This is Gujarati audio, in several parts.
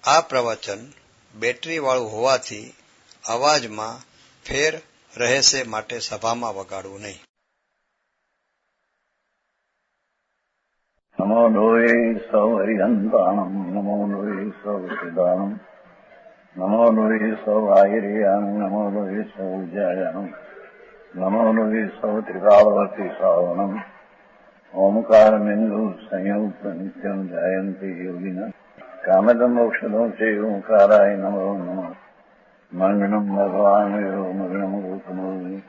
આ પ્રવચન બેટરીવાળું હોવાથી અવાજમાં ફેર રહેશે માટે સભામાં વગાડવું નહીં. નમો લોહે સૌ હરિહંતાણમ નમો લોહે સૌ સિદાનમ નમો લોહે સૌ આયર્યાણમ નમો લોહે સૌ જયાણમ નમો લોહે સૌ ત્રિકાળવતી સાવણમ ઓમકાર બિંદુ સંયુક્ત નિત્યમ જાયંતી યોગિના કામદમ મોક્ષદો છે ઓંકારાય નમો નમઃ. મંગળમ ભગવાન મંગળમ ગોતમોની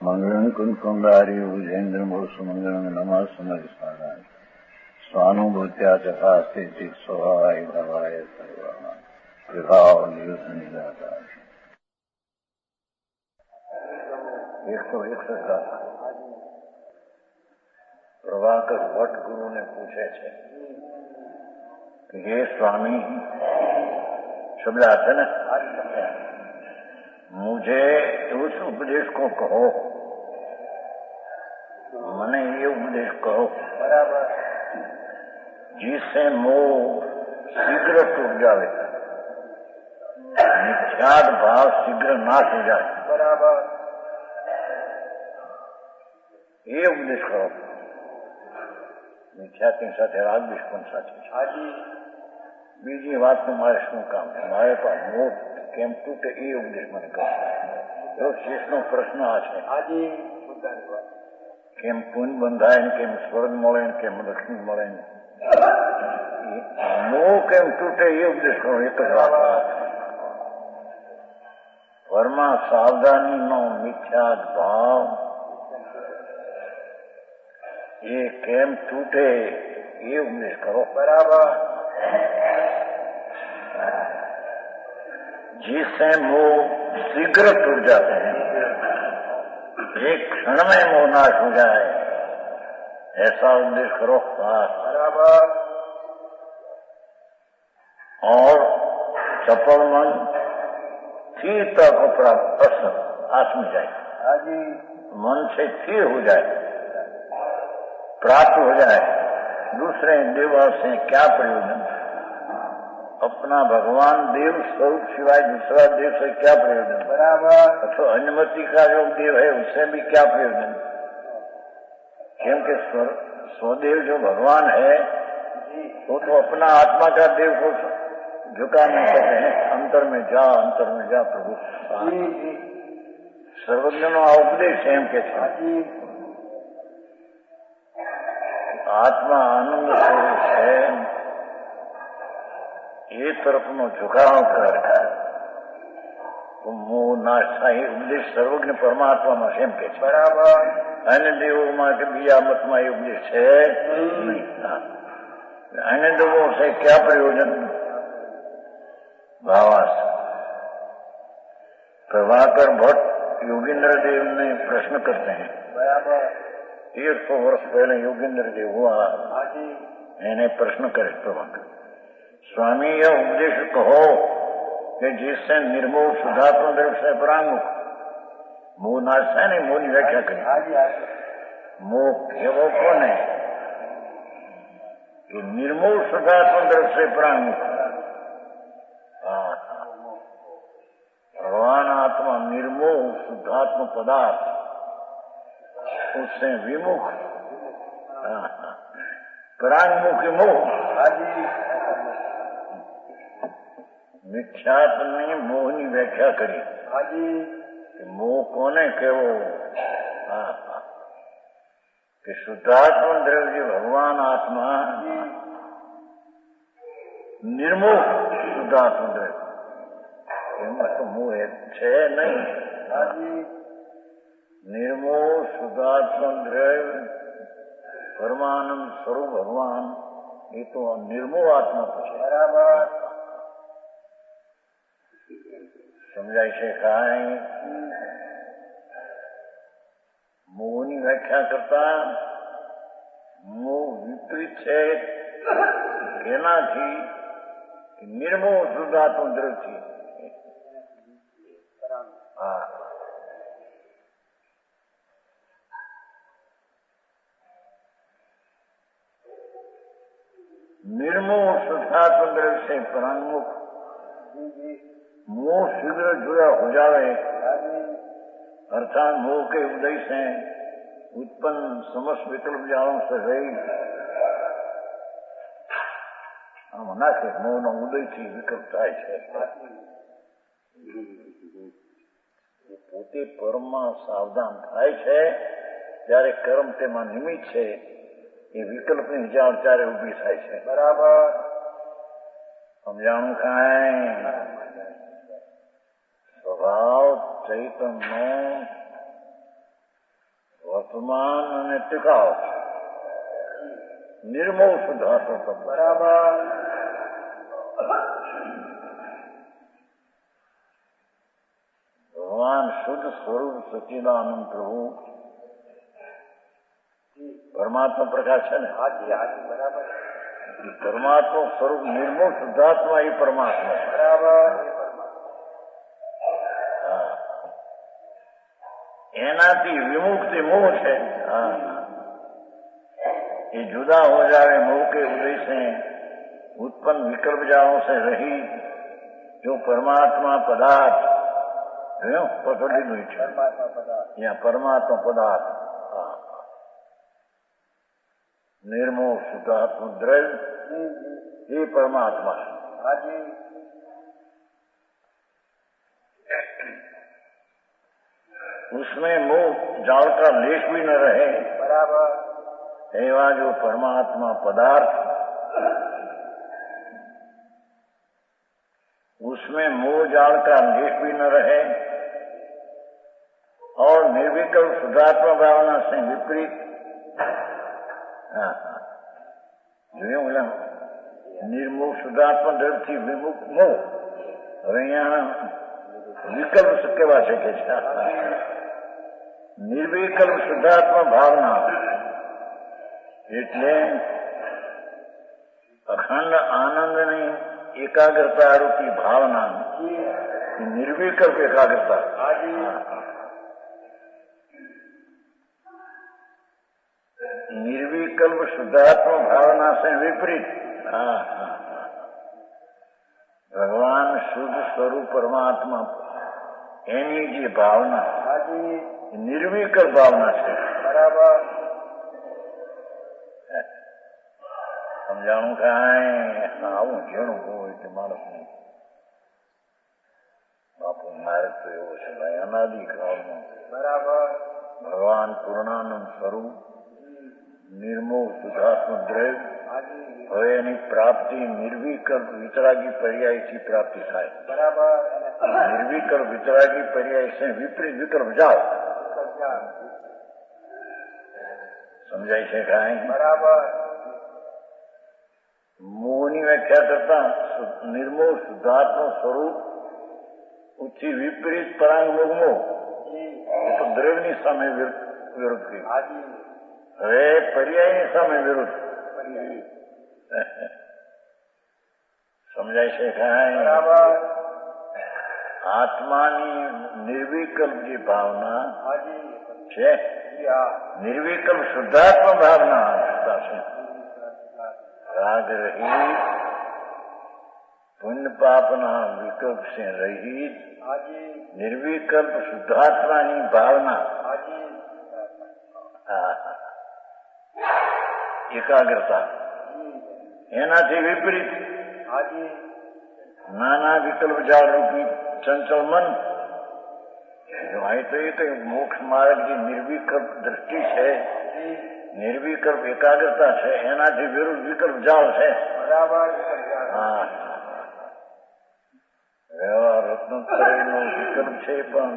મંગળમ કુંકુંડાર્યો જૈન્દ્રમો સુમંગળમ નમઃ સમરિસારાય स्वानुभूत्या चकास्ते चित स्वभावाय भवाय सर्वमा विभाव नियुद्ध निराकार 161 प्रभाकर भट्ट गुरु ने पूछे છે कि हे स्वामी शब्द है ना, मुझे उस उपदेश को कहो, मैंने ये उपदेश कहो बराबर जिससे मोह शीघ्र टूट जावे, मिथ्याद भाव शीघ्र नाश हो जाए. बराबर ये उपदेश करो. मिथ्याથી સાથે રાગદ્વેષ પણ સાથે છે. બીજી વાતનું મારે શું કામ છે? મારે પણ મોહ કેમ તૂટે એ ઉપદેશ મને કરો. એવો શેષનો પ્રશ્ન આ છે. કેમ પુણ્ય બંધાય ને કેમ સ્વર્ગ મળે ને કેમ લક્ષ્મી મળે ને મોહ કેમ તૂટે એ ઉપદેશ કરો. એક જ વાત વર્મા સાવધાનીનો મિથ્યાદ ભાવ એ કેમ તૂટે એ ઉપદેશ કરો. बराबर जिससे मोह शीघ्र टूट जाते हैं, एक क्षण में मोह नाश हो जाए, ऐसा उपदेश करो. बराबर और चपल मन स्थिर तक प्राप्त आत्म जाए, मन से स्थिर हो जाए, प्राप्त हो जाए. दूसरे देव से क्या प्रयोजन? अपना भगवान देव स्वरूप सिवाय दूसरा देव से क्या प्रयोजन? बराबर. अथवा अनुमति का जो देव है उससे भी क्या प्रयोजन? क्योंकि स्वदेव जो भगवान है वो तो अपना आत्मा का देव को झुका नहीं सकते हैं. अंतर में जा प्रभु. सर्वज्ञ उपदेश है एम के आत्मा आनंद स्वरूप है, ये तरफ नो झुकाव कर तो मोह नाश થાય. ઉપદેશ સર્વજ્ઞ પરમાત્મામાં છે એમ કે છે. બરાબર. અન્ય દેવોમાં કે બીજા મતમાં એ ઉપદેશ છે નહીં. अन्य देवों से क्या प्रयोजन? भावास. प्रभाकर भट्ट योगेंद्र देव ने प्रश्न करते हैं. बराबर 150 वर्ष पहले योगेंद्र देव हुआ, मैंने प्रश्न करे प्रभाकर, स्वामी यह उपदेश कहो कि जिससे निर्मोह शुद्धात्म द्रव से परांगमुख मोह नाश है. नहीं मोह की व्याख्या करें. मोह केवो कौन है कि निर्मोह शुद्धात्म द्रव से परांगमुख. भगवान आत्मा निर्मोह शुद्धात्म पदार्थ उससे विमुख परांगमुखी मोह. મિથ્યાત્મની મોહની વ્યાખ્યા કરી. મોહ કોને કેવો? કે શુદ્ધાત્મ દ્રવ્ય ભગવાન આત્મા નિર્મોહ શુદ્ધાત્મ દ્રવ્ય એમાં તો મોહ છે નહીં. निर्मोह शुद्धात्म द्रव्य परमानंद स्वरूप भगवान ये तो निर्मोह आत्मा पूछे. बराबर समझाई છે કાંઈ? મોહની વ્યાખ્યા કરતા મોહ વિપરીત છે એનાથી निर्मोह शुद्धात्म द्रव्य. हाँ निर्मोह शुद्धात्म द्रव्य से परांगमुख मोह शीघ्र जुड़ा हो जावे, अर्थात मोह के उदय से उत्पन्न समस्त विकल्प जालों से रही આમ નાખે મોહનો ઉદયથી વિકલ્પ થાય છે. પોતે પરમમાં સાવધાન થાય છે ત્યારે કર્મ તેમાં નિમિત્ત છે એ વિકલ્પની જાળ ત્યારે ઉભી થાય છે. બરાબર સમજાણું કાંઈ? સ્વભાવ ચૈતન્ય વર્તમાન અને ટીકાવ निर्मोह शुद्धात्म. बराबर भगवान शुद्ध स्वरूप सच्चिदानंद प्रभु परमात्मा प्रकाश है ना. हाजी हाजी बराबर. परमात्मा स्वरूप निर्मोह शुद्धात्मा ही परमात्मा. बराबर एनाथी विमुक्ति मोह है. ये जुदा हो जावे मोह के उदय से उत्पन्न विकल्प जालों से रही जो परमात्मा पदार्थ पकड़ी हुई है या परमात्मा पदार्थ निर्मोह शुद्धात्म द्रव्य ये परमात्मा है. उसमें मोह जाल का लेश भी न रहे. बराबर एवं जो परमात्मा पदार्थ उसमें मोह जाल का लेश भी न रहे और निर्विकल्प शुद्धात्मा भावना से विपरीत जो बोला निर्मोह शुद्धात्मा द्रव्य थी विमुक्त मोह. હવે અહીંયા વિકલ્પ કેવા છે કે નિર્વિકલ્પ શુદ્ધાત્મા ભાવના એટલે અખંડ આનંદની એકાગ્રતા રૂપી ભાવના निर्विकल्प एकाग्रता. निर्विकल्प शुद्धात्मा भावना से विपरीत भगवान शुद्ध स्वरूप परमात्मा एनी जी भावना निर्विकल्प भावना से. बराबर समझाणु कांई आવું ઘણું હોય કે માણસને બાપુ મારે તો એવું છે ભાઈ અનાદિકાળનું. બરાબર ભગવાન પૂર્ણાનંદ સ્વરૂપ निर्मोह शुद्धात्म द्रव्य હવે એની પ્રાપ્તિ નિર્વિકલ્પ વિતરાગી પર્યાય થી પ્રાપ્તિ થાય. બરાબર નિર્વિકલ્પ વિતરાગી પર્યાય से વિપરીત વિકલ્પ જાઓ. સમજાય છે કાંઈ? બરાબર મોહની વ્યાખ્યા કરતા નિર્મોહ શુદ્ધાત્મ સ્વરૂપ ઉથી વિપરીત પરાંગમુખ મોહ તો દ્રવ્યની સામે વિરુદ્ધ થઈ. હવે પર્યાયની સામે વિરુદ્ધ. સમજાય છે કાંઈ? આત્માની નિર્વિકલ્પ જે ભાવના છે निर्विकल्प शुद्धात्मा भावना से राग रहित पुण्य पापना विकल्प से रहित निर्विकल्प शुद्धात्मा भावना एकाग्रता एनाथी विपरीत नाना विकल्प जाल रूपी चंचल मन तो ये मोक्ष मार्ग की निर्विकल्प दृष्टि है, निर्विकल्प एकाग्रता है, एनाथी विरुद्ध विकल्प जाल है. हाँ व्यवहार रत्नोत्तरीનો વિકલ્પ છે પણ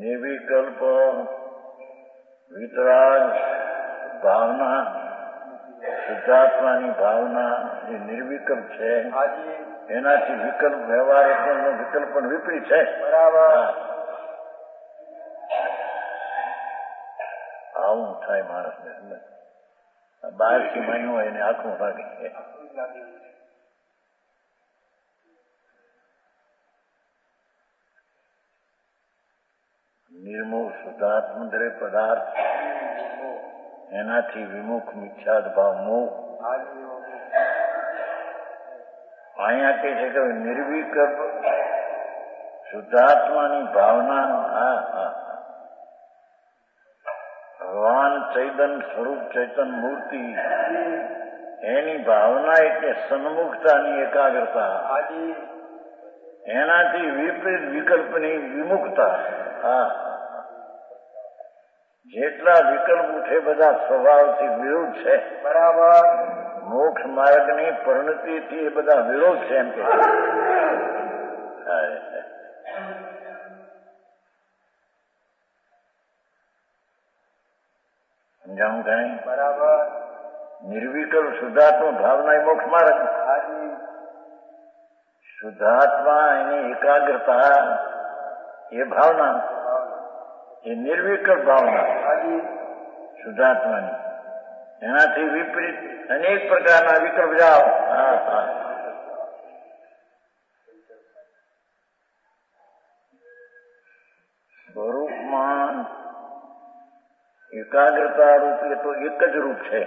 નિર્વિકલ્પ વિતરાગ ભાવના શુદ્ધાત્માની ભાવના જે નિર્વિકલ્પ છે એનાથી વિકલ્પ વ્યવહાર રત્નનો વિકલ્પ પણ વિપરીત છે. બરાબર આવું થાય માણસને. બહારથી માન્યું હોય એને આખું લાગે. નિર્મોહ શુદ્ધાત્મ દ્રવ્ય પદાર્થ એનાથી વિમુખ મિથ્યાદ ભાવ મોહ અહીંયા કહે છે કે નિર્વિકલ્પ શુદ્ધાત્માની ભાવના ભગવાન ચૈતન સ્વરૂપ ચૈતન મૂર્તિ એની ભાવના એટલે સન્મુખતાની એકાગ્રતા, એનાથી વિપરીત વિકલ્પની વિમુખતા. જેટલા વિકલ્પ ઉઠે બધા સ્વભાવથી વિરુદ્ધ છે. બરાબર. મોક્ષ માર્ગની પરિણતિથી એ બધા વિરોધ છે એમ કે સમજાણું કઈ? બરાબર. નિર્વિકલ્પ શુદ્ધાત્મા ભાવના એ મોક્ષ માર્ગ. શુદ્ધાત્મા એની એકાગ્રતા એ ભાવના, એ નિર્વિકલ્પ ભાવના શુદ્ધાત્માની. એનાથી વિપરીત અનેક પ્રકારના વિકલ્પ જાઓ. સ્વરૂપમાં એકાગ્રતા રૂપ એ તો એક જ રૂપ છે,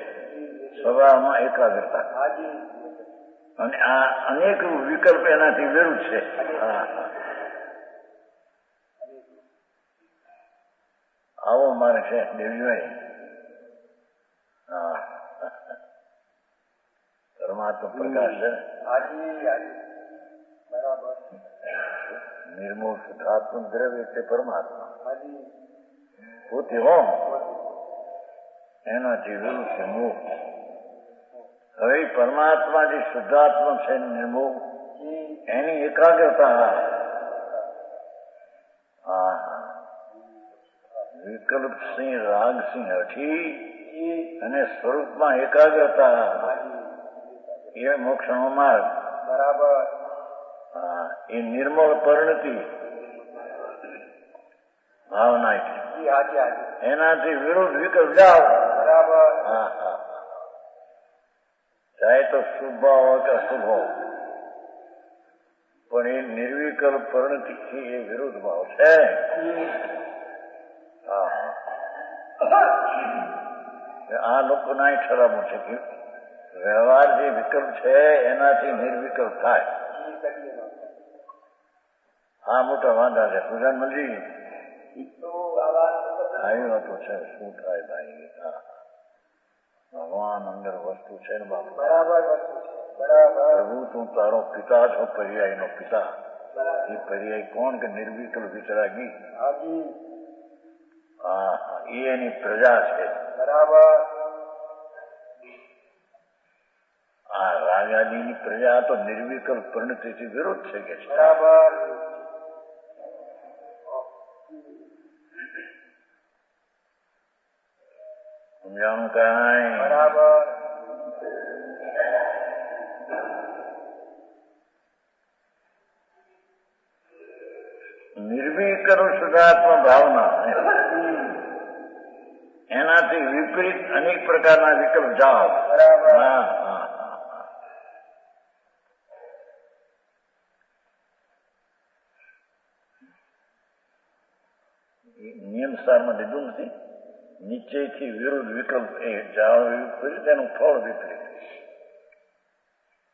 સ્વભાવમાં એકાગ્રતા, અને આ અનેક વિકલ્પ એનાથી વિરુદ્ધ છે. આવો મારે છે દેવીભાઈ. પરમાત્મા પ્રકાશ છે. નિર્મૂળ શુદ્ધાત્મ દ્રવ્ય એટલે પરમાત્મા પોતે હોમ, એનાથી વિરુદ્ધ છે મોહ. હવે પરમાત્મા જે શુદ્ધાત્મા છે નિર્મોહ, એની એકાગ્રતા વિકલ્પ સિંહ રાગ સિંહ હઠી અને સ્વરૂપમાં એકાગ્રતા એ મોક્ષનો માર્ગ. બરાબર. એ નિર્મળ પરિણતિ ભાવના એનાથી વિરુદ્ધ વિકલ્પ જાઓ. બરાબર. ચાહે તો શુભ ભાવ હોય કે અશુભ ભાવ, પણ એ નિર્વિકલ્પ પરિણતિ એ વિરુદ્ધ ભાવ છે. આ લોકોના ઠરાવું છે કે વ્યવહાર જે વિકલ્પ છે એનાથી નિર્વિકલ્પ થાય. આ મોટા વાંધા છે. સુજાનમલજી આવ્યું હતું છે. શું થાય ભાઈ? ભગવાન અંદર વસ્તુ છે ને બાપુ. બરાબર વસ્તુ છે. બરાબર. પ્રભુ તું તારો પિતા છો, પર્યાય નો પિતા. એ પર્યાય કોણ કે નિર્વિકલ્પ વિતરાગી. એ એની પ્રજા છે. બરાબર. આ રાજાદીની પ્રજા તો નિર્વિકલ્પ પરિણતિથી વિરોધ છે કે છે. બરાબર. સમજાણું કઈ? બરાબર. નિર્વિકલ્પ શુદ્ધાત્મા ભાવના એનાથી વિપરીત અનેક પ્રકારના વિકલ્પ જાઓ. બરાબર. નિયમ સારમાં લીધું નથી. નિશ્ચયથી વિરુદ્ધ વિકલ્પ એ જાળ વિપરીત, એનું ફળ વિપરીત.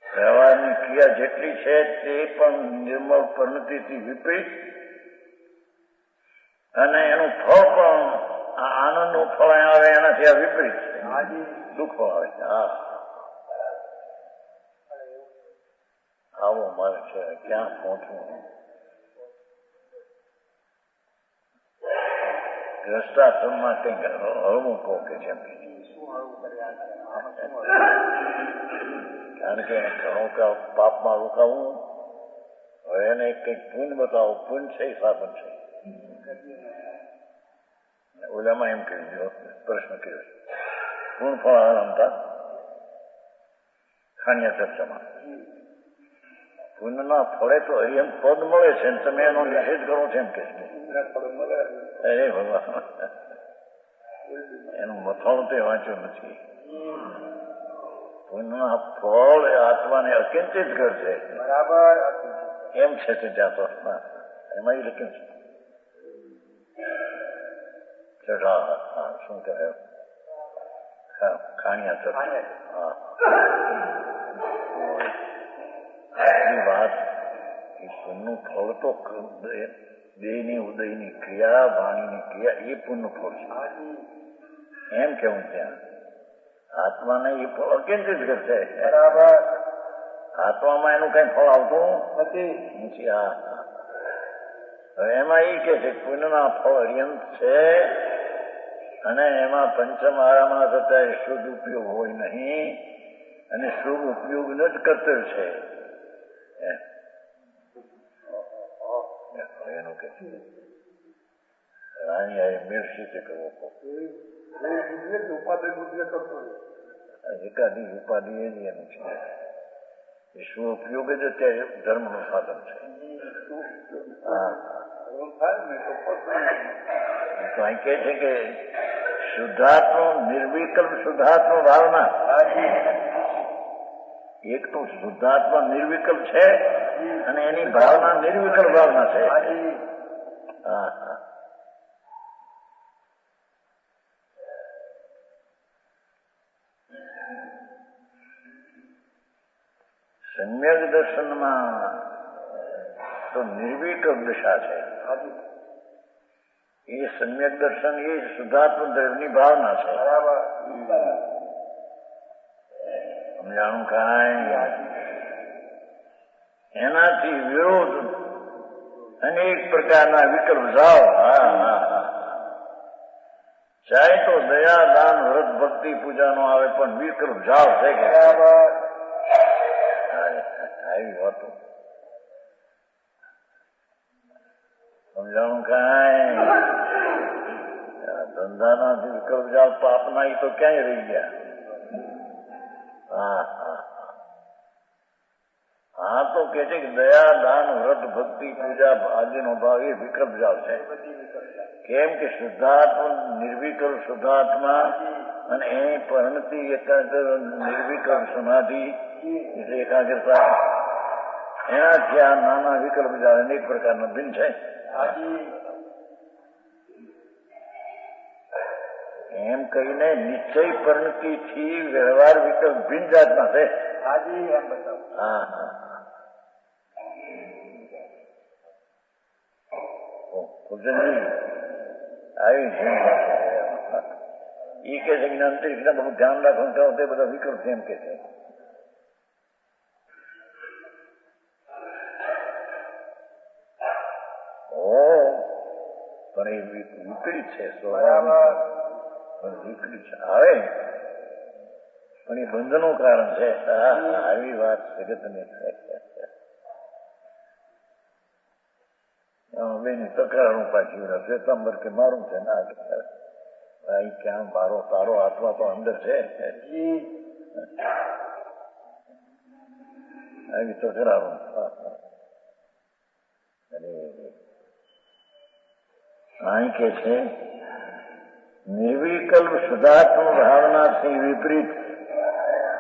વ્યવહારની ક્રિયા જેટલી છે તે પણ નિર્મળ પરિણતિથી વિપરીત, અને એનું ફળ પણ આનંદનું ફળ આવે એનાથી આ વિપરીત છે. દુઃખ આવે. આવો મારે છે. ક્યાં પહોંચવું? ગ્રસ્તાશ્રમમાં કંઈક હળવું કહો કે છે. કારણ કે ઘણો પાપમાં રોકાવું. હવે એને કંઈક પુણ્ય બતાવો. પુણ્ય છે સાધન છે. ઓલામાં એમ કહી દો, પ્રશ્ન કર્યો પૂર્ણ ફળ આનંદતા ખાણિયા ચર્ચામાં પુણ્યના ફળે તો હરિયમ પદ મળે છે, તમે એનો નિષેધ કરો છો એમ કે અરે ભગવાન, એનું મથાણું તો વાંચ્યું નથી. પુણ્યના ફળ એ આત્માને અકિંચિત કરશે. બરાબર. એમ છે તે ત્યાં તો એમાં એ લખ્યું છે. શું કહે? ખાણિયા ચર્ચા. પુણ્યનું ફળ તો દેહની ઉદયની ક્રિયા, વાણીની ક્રિયા એ પુણ્યનું ફળ છે એમ કેવું ત્યાં. આત્માને એ ફળ અકેન્દ્રિત કરશે. બરાબર. આત્મામાં એનું કઈ ફળ આવતું નથી. હા. હવે એમાં એ કે છે પુણ્યના ફળ અર્યંત છે અને એમાં પંચમહારામાં થતા શુદ્ધ ઉપયોગ હોય નહીં અને શુભ ઉપયોગનો જ કર્તવ્ય છે એનું કે રાણી આ મેળસી તે કરવો એકાદી ઉપાધિ એની એનું છે. એ શું ઉપયોગ જ અત્યારે ધર્મનું સાધન છે. હા તો અહીં કે છે કે શુદ્ધાત્મ નિર્વિકલ્પ શુદ્ધાત્મ ભાવના. એક તો શુદ્ધાત્મા નિર્વિકલ્પ છે અને એની ભાવના નિર્વિકલ્પ ભાવના છે. હા હા. સમ્યક દર્શનમાં તો નિર્વિકલ્પ દશા છે. એ સમ્યક દર્શન એ શુદ્ધાત્મ દ્રવ્યની ભાવના છે. સમજાણું કાંઈ? એનાથી વિરોધ અનેક પ્રકારના વિકલ્પ જાઓ. ચાહે તો દયા દાન વ્રત ભક્તિ પૂજાનો આવે પણ વિકલ્પ જાઓ છે કે આવી વાતો. સમજાણું કાંઈ? ધંધાના વિકલ્પ જાઓ પાપના એ તો ક્યાંય રહી ગયા. હા હા હા. તો કે છે કે દયા દાન વ્રત ભક્તિ પૂજા આદિનો ભાવ એ વિકલ્પ જાવ છે. કેમ કે શુદ્ધાત્મા નિર્વિકલ્પ શુદ્ધાત્મા અને એ પરિણતિ એકાગ્ર નિર્વિકલ્પ સમાધિ એટલે એકાગ્રતા એનાથી આ નાના વિકલ્પ જાવ અનેક પ્રકારના ભિન્ન છે. એમ કહીને નિશ્ચય પરિણતિ થી વ્યવહાર વિકલ્પ ભિન્ન જાતના છે. હા હા. આવી છે એ કે છે કે અંતરિક્ષના બધું ધ્યાન રાખવાનું તે બધા વિકલ્પ છે એમ કે છે. પણ એ વિપરીત છે. વિપરીત છે આવે પણ એ બંધનું કારણ છે. આવી વાત જગતની બેની તકરારું પાછી શ્વેતાંબર કે મારું છે ના ભાઈ ક્યાં મારો તારો આત્મા તો અંદર છે. આવી તકરારું. અહીં કે છે નિર્વિકલ્પ શુદ્ધાત્મ ભાવનાથી વિપરીત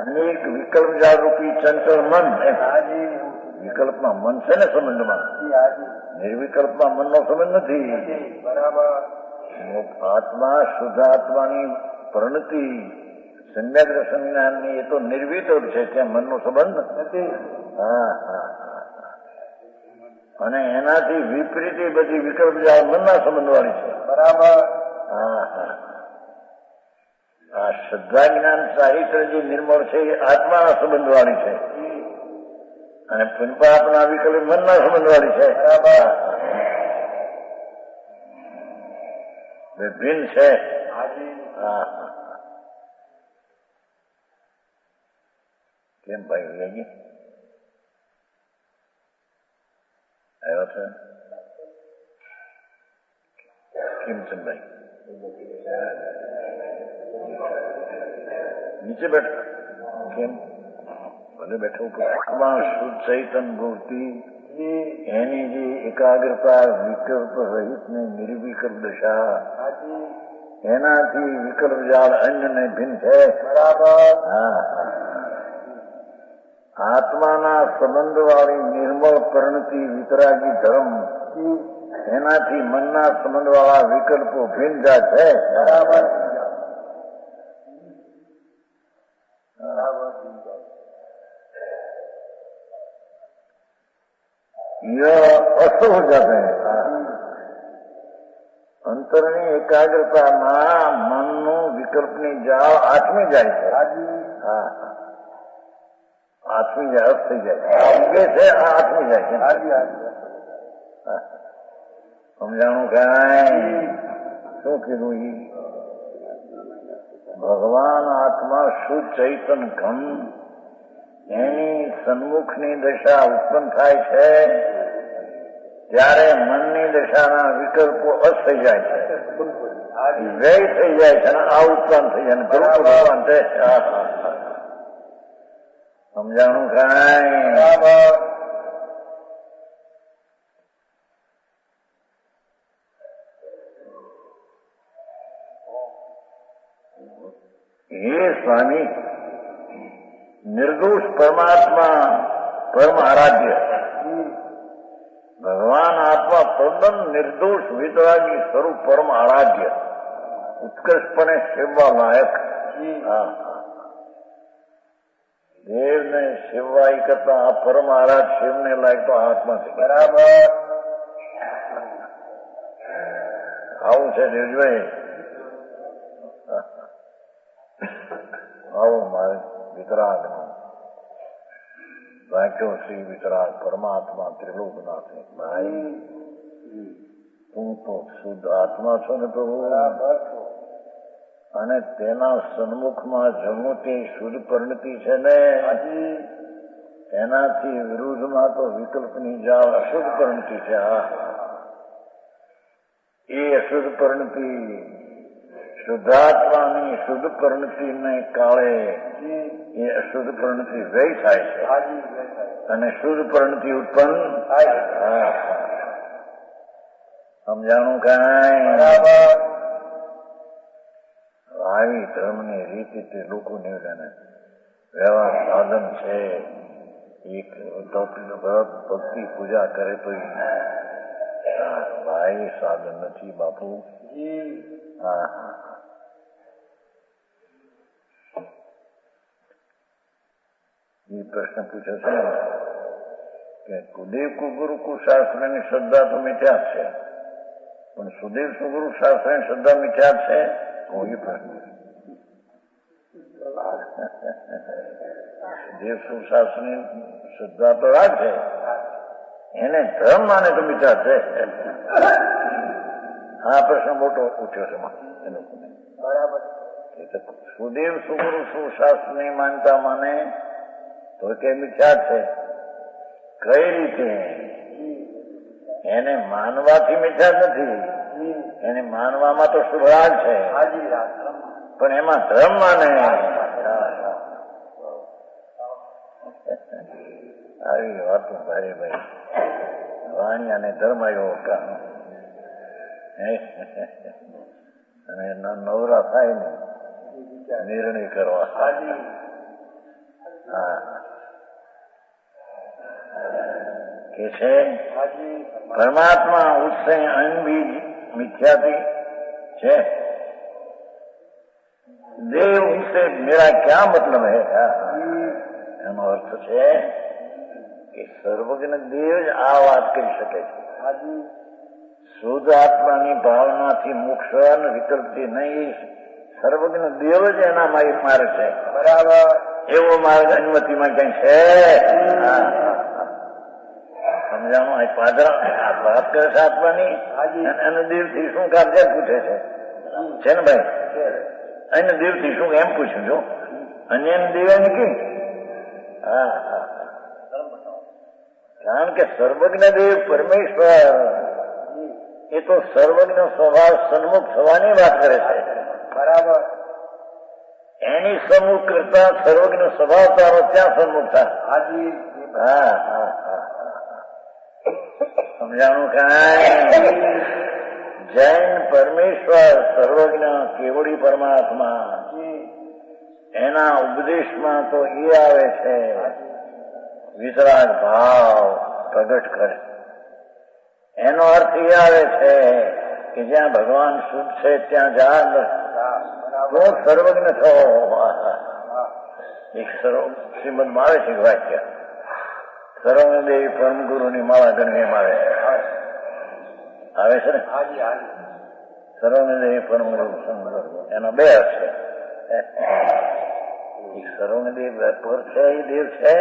અનેક વિકલ્પ જાળરૂપી ચંચળ મન. વિકલ્પમાં મન છે ને સંબંધમાં. નિર્વિકલ્પમાં મનનો સંબંધ નથી. આત્મા શુદ્ધાત્માની પરિણતિ સમ્યક દર્શન જ્ઞાનની એ તો નિર્વિકલ્પ છે. ત્યાં મનનો સંબંધ નથી. હા હા. અને એનાથી વિપરીત એ બધી વિકલ્પ જાળ મનના સંબંધ વાળી છે. બરાબર. હા હા. આ શ્રદ્ધા જ્ઞાન સાહિત્ય જે નિર્મળ છે એ આત્માના સંબંધ વાળી છે અને પુનપાપના વિકલ્પ મનના સંબંધ વાળી છે. ભિન્ન છે. હા કેમ ભાઈ આવ્યો છે કેમ છે ભાઈ? નીચે બેઠા કેમ? ભલે બેઠો શુદ્ધ ચૈતન મૂર્તિ એની જે એકાગ્રતા વિકલ્પ રહિત ને નિર્વિકલ્પ દશા એનાથી વિકલ્પ જાળ અન્ય ને ભિન્ન છે. બરાબર. હા. આત્માના સંબંધ વાળી નિર્મળ પરિણતિ વિતરાગી ધર્મ એનાથી મનના સંબંધ વાળા વિકલ્પો ભિન્ન જાત છે. બરાબર. यह अस्त हो जाते हैं। અંતરની એકાગ્રતામાં મનનું વિકલ્પની જાળ આથમી જાય છે। હા, આથમી જાય, અસ્ત થઈ જાય, ઉગે છે, આથમી જાય છે। સમજાણું કાંઈ? શું કીધું? ભગવાન આત્મા શુદ્ધ ચૈતન ઘન એની સન્મુખની દશા ઉત્પન્ન થાય છે ત્યારે મનની દશાના વિકલ્પો અસ્ત થઈ જાય છે, વ્યય થઈ જાય છે અને આ ઉત્પન્ન થઈ જાય ભગવાન છે। સમજાણું કાંઈ? हे स्वामी, निर्दोष परमात्मा परम आराध्य भगवान आत्मा तद्दन निर्दोष वितरागी स्वरूप परम आराध्य उत्कृष्टपणे सेवा लायक। देव ने सेवाई करता आ परम आराध शिव ने लायक तो आत्मा से बराबर આવું છે દેવજીભાઈ। આવો મારે વિતરાગ વાંચ્યો શ્રી વિતરાગ પરમાત્મા ત્રિલોકનાથ ભાઈ તું તો શુદ્ધ આત્મા છો ને પ્રભુ, અને તેના સન્મુખમાં જમો તે શુદ્ધ પરિણતિ છે ને એનાથી વિરુદ્ધમાં તો વિકલ્પની જાળ અશુદ્ધ પરિણતિ છે। એ અશુદ્ધ પરિણતિ શુદ્ધાત્માની શુદ્ધ પરિણતિને કાળે એ અશુદ્ધ પરિણતિ વ્યય થાય છે અને શુદ્ધ પરિણતિ ઉત્પન્ન થાય। સમજાણું કાંઈ? આવી ધર્મની રીતિ તે લોકોને વ્યવહાર સાધન છે। એક ભક્તિ પૂજા કરે તો ભાઈ સાધન નથી બાપુ। ये प्रश्न पूछे છે કે કુદેવ કુગુરુ શાસ્ત્રની શ્રદ્ધા તો મિથ્યા છે, પણ સુદેવ સુગુરુ શાસ્ત્રની શ્રદ્ધા મિથ્યા છે? કોઈ પ્રશ્ન સુદેવ સુશાસ્ત્રની શ્રદ્ધા તો રાખે, એને ધર્મ માને તો મિથ્યા છે। આ પ્રશ્ન મોટો પૂછ્યો છે બરાબર। સુદેવ સુગુરુ સુશાસ્ત્રની માનતા માને તો કે મિથ્યા છે? કઈ રીતે? એને માનવાથી મિથ્યા નથી, એને માનવામાં તો શુભરાગ છે, પણ એમાં ધર્મ માને। આવી વાતો ભારે ભાઈ વાણી અને ધર્મ આવ્યો અને નવરા થાય ને નિર્ણય કરવા। કે છે પરમાત્મા उससे अन्य भी मिथ्याति છે। देव उनसे मेरा क्या मतलब है? એનો અર્થ છે કે સર્વજ્ઞ દેવ જ આ વાત કરી શકે છે। શુદ્ધ આત્માની ભાવનાથી મોક્ષ અને વિકલ્પથી નહીં, સર્વજ્ઞ દેવ જ એના માર્ગ છે। બરાબર, એવો માર્ગ અનુમતિમાં ક્યાંય છે? સમજાણું? પાદરા વાત કરે છે આત્માની અને દેવથી શું કાર્ય પૂછે છે ને ભાઈ? અને દેવથી શું એમ પૂછ્યું છો? અન્ય દેવે નથી। કારણ કે સર્વજ્ઞ દેવ પરમેશ્વર એ તો સર્વજ્ઞ સ્વભાવ સન્મુખ થવાની વાત કરે છે। બરાબર, એની સન્મુખ કરતા સર્વજ્ઞ સ્વભાવ તારો ત્યાં સન્મુખ થાય। સમજાણું કાંઈ? જૈન પરમેશ્વર સર્વજ્ઞ કેવડી પરમાત્મા એના ઉપદેશમાં તો એ આવે છે વિતરાગ ભાવ પ્રગટ કરે। એનો અર્થ એ આવે છે કે જ્યાં ભગવાન શુદ્ધ છે ત્યાં જા તો સર્વજ્ઞ થો। એક શ્રીમદમાં આવે છે વાક્ય સર્વદેવી પરમ ગુરુની માળા ગણવી આવે છે ને? સર્વદેવી પરમ ગુરુ એના બે અર્થ છે. એક સર્વદેવ પર છે એ દેવ છે,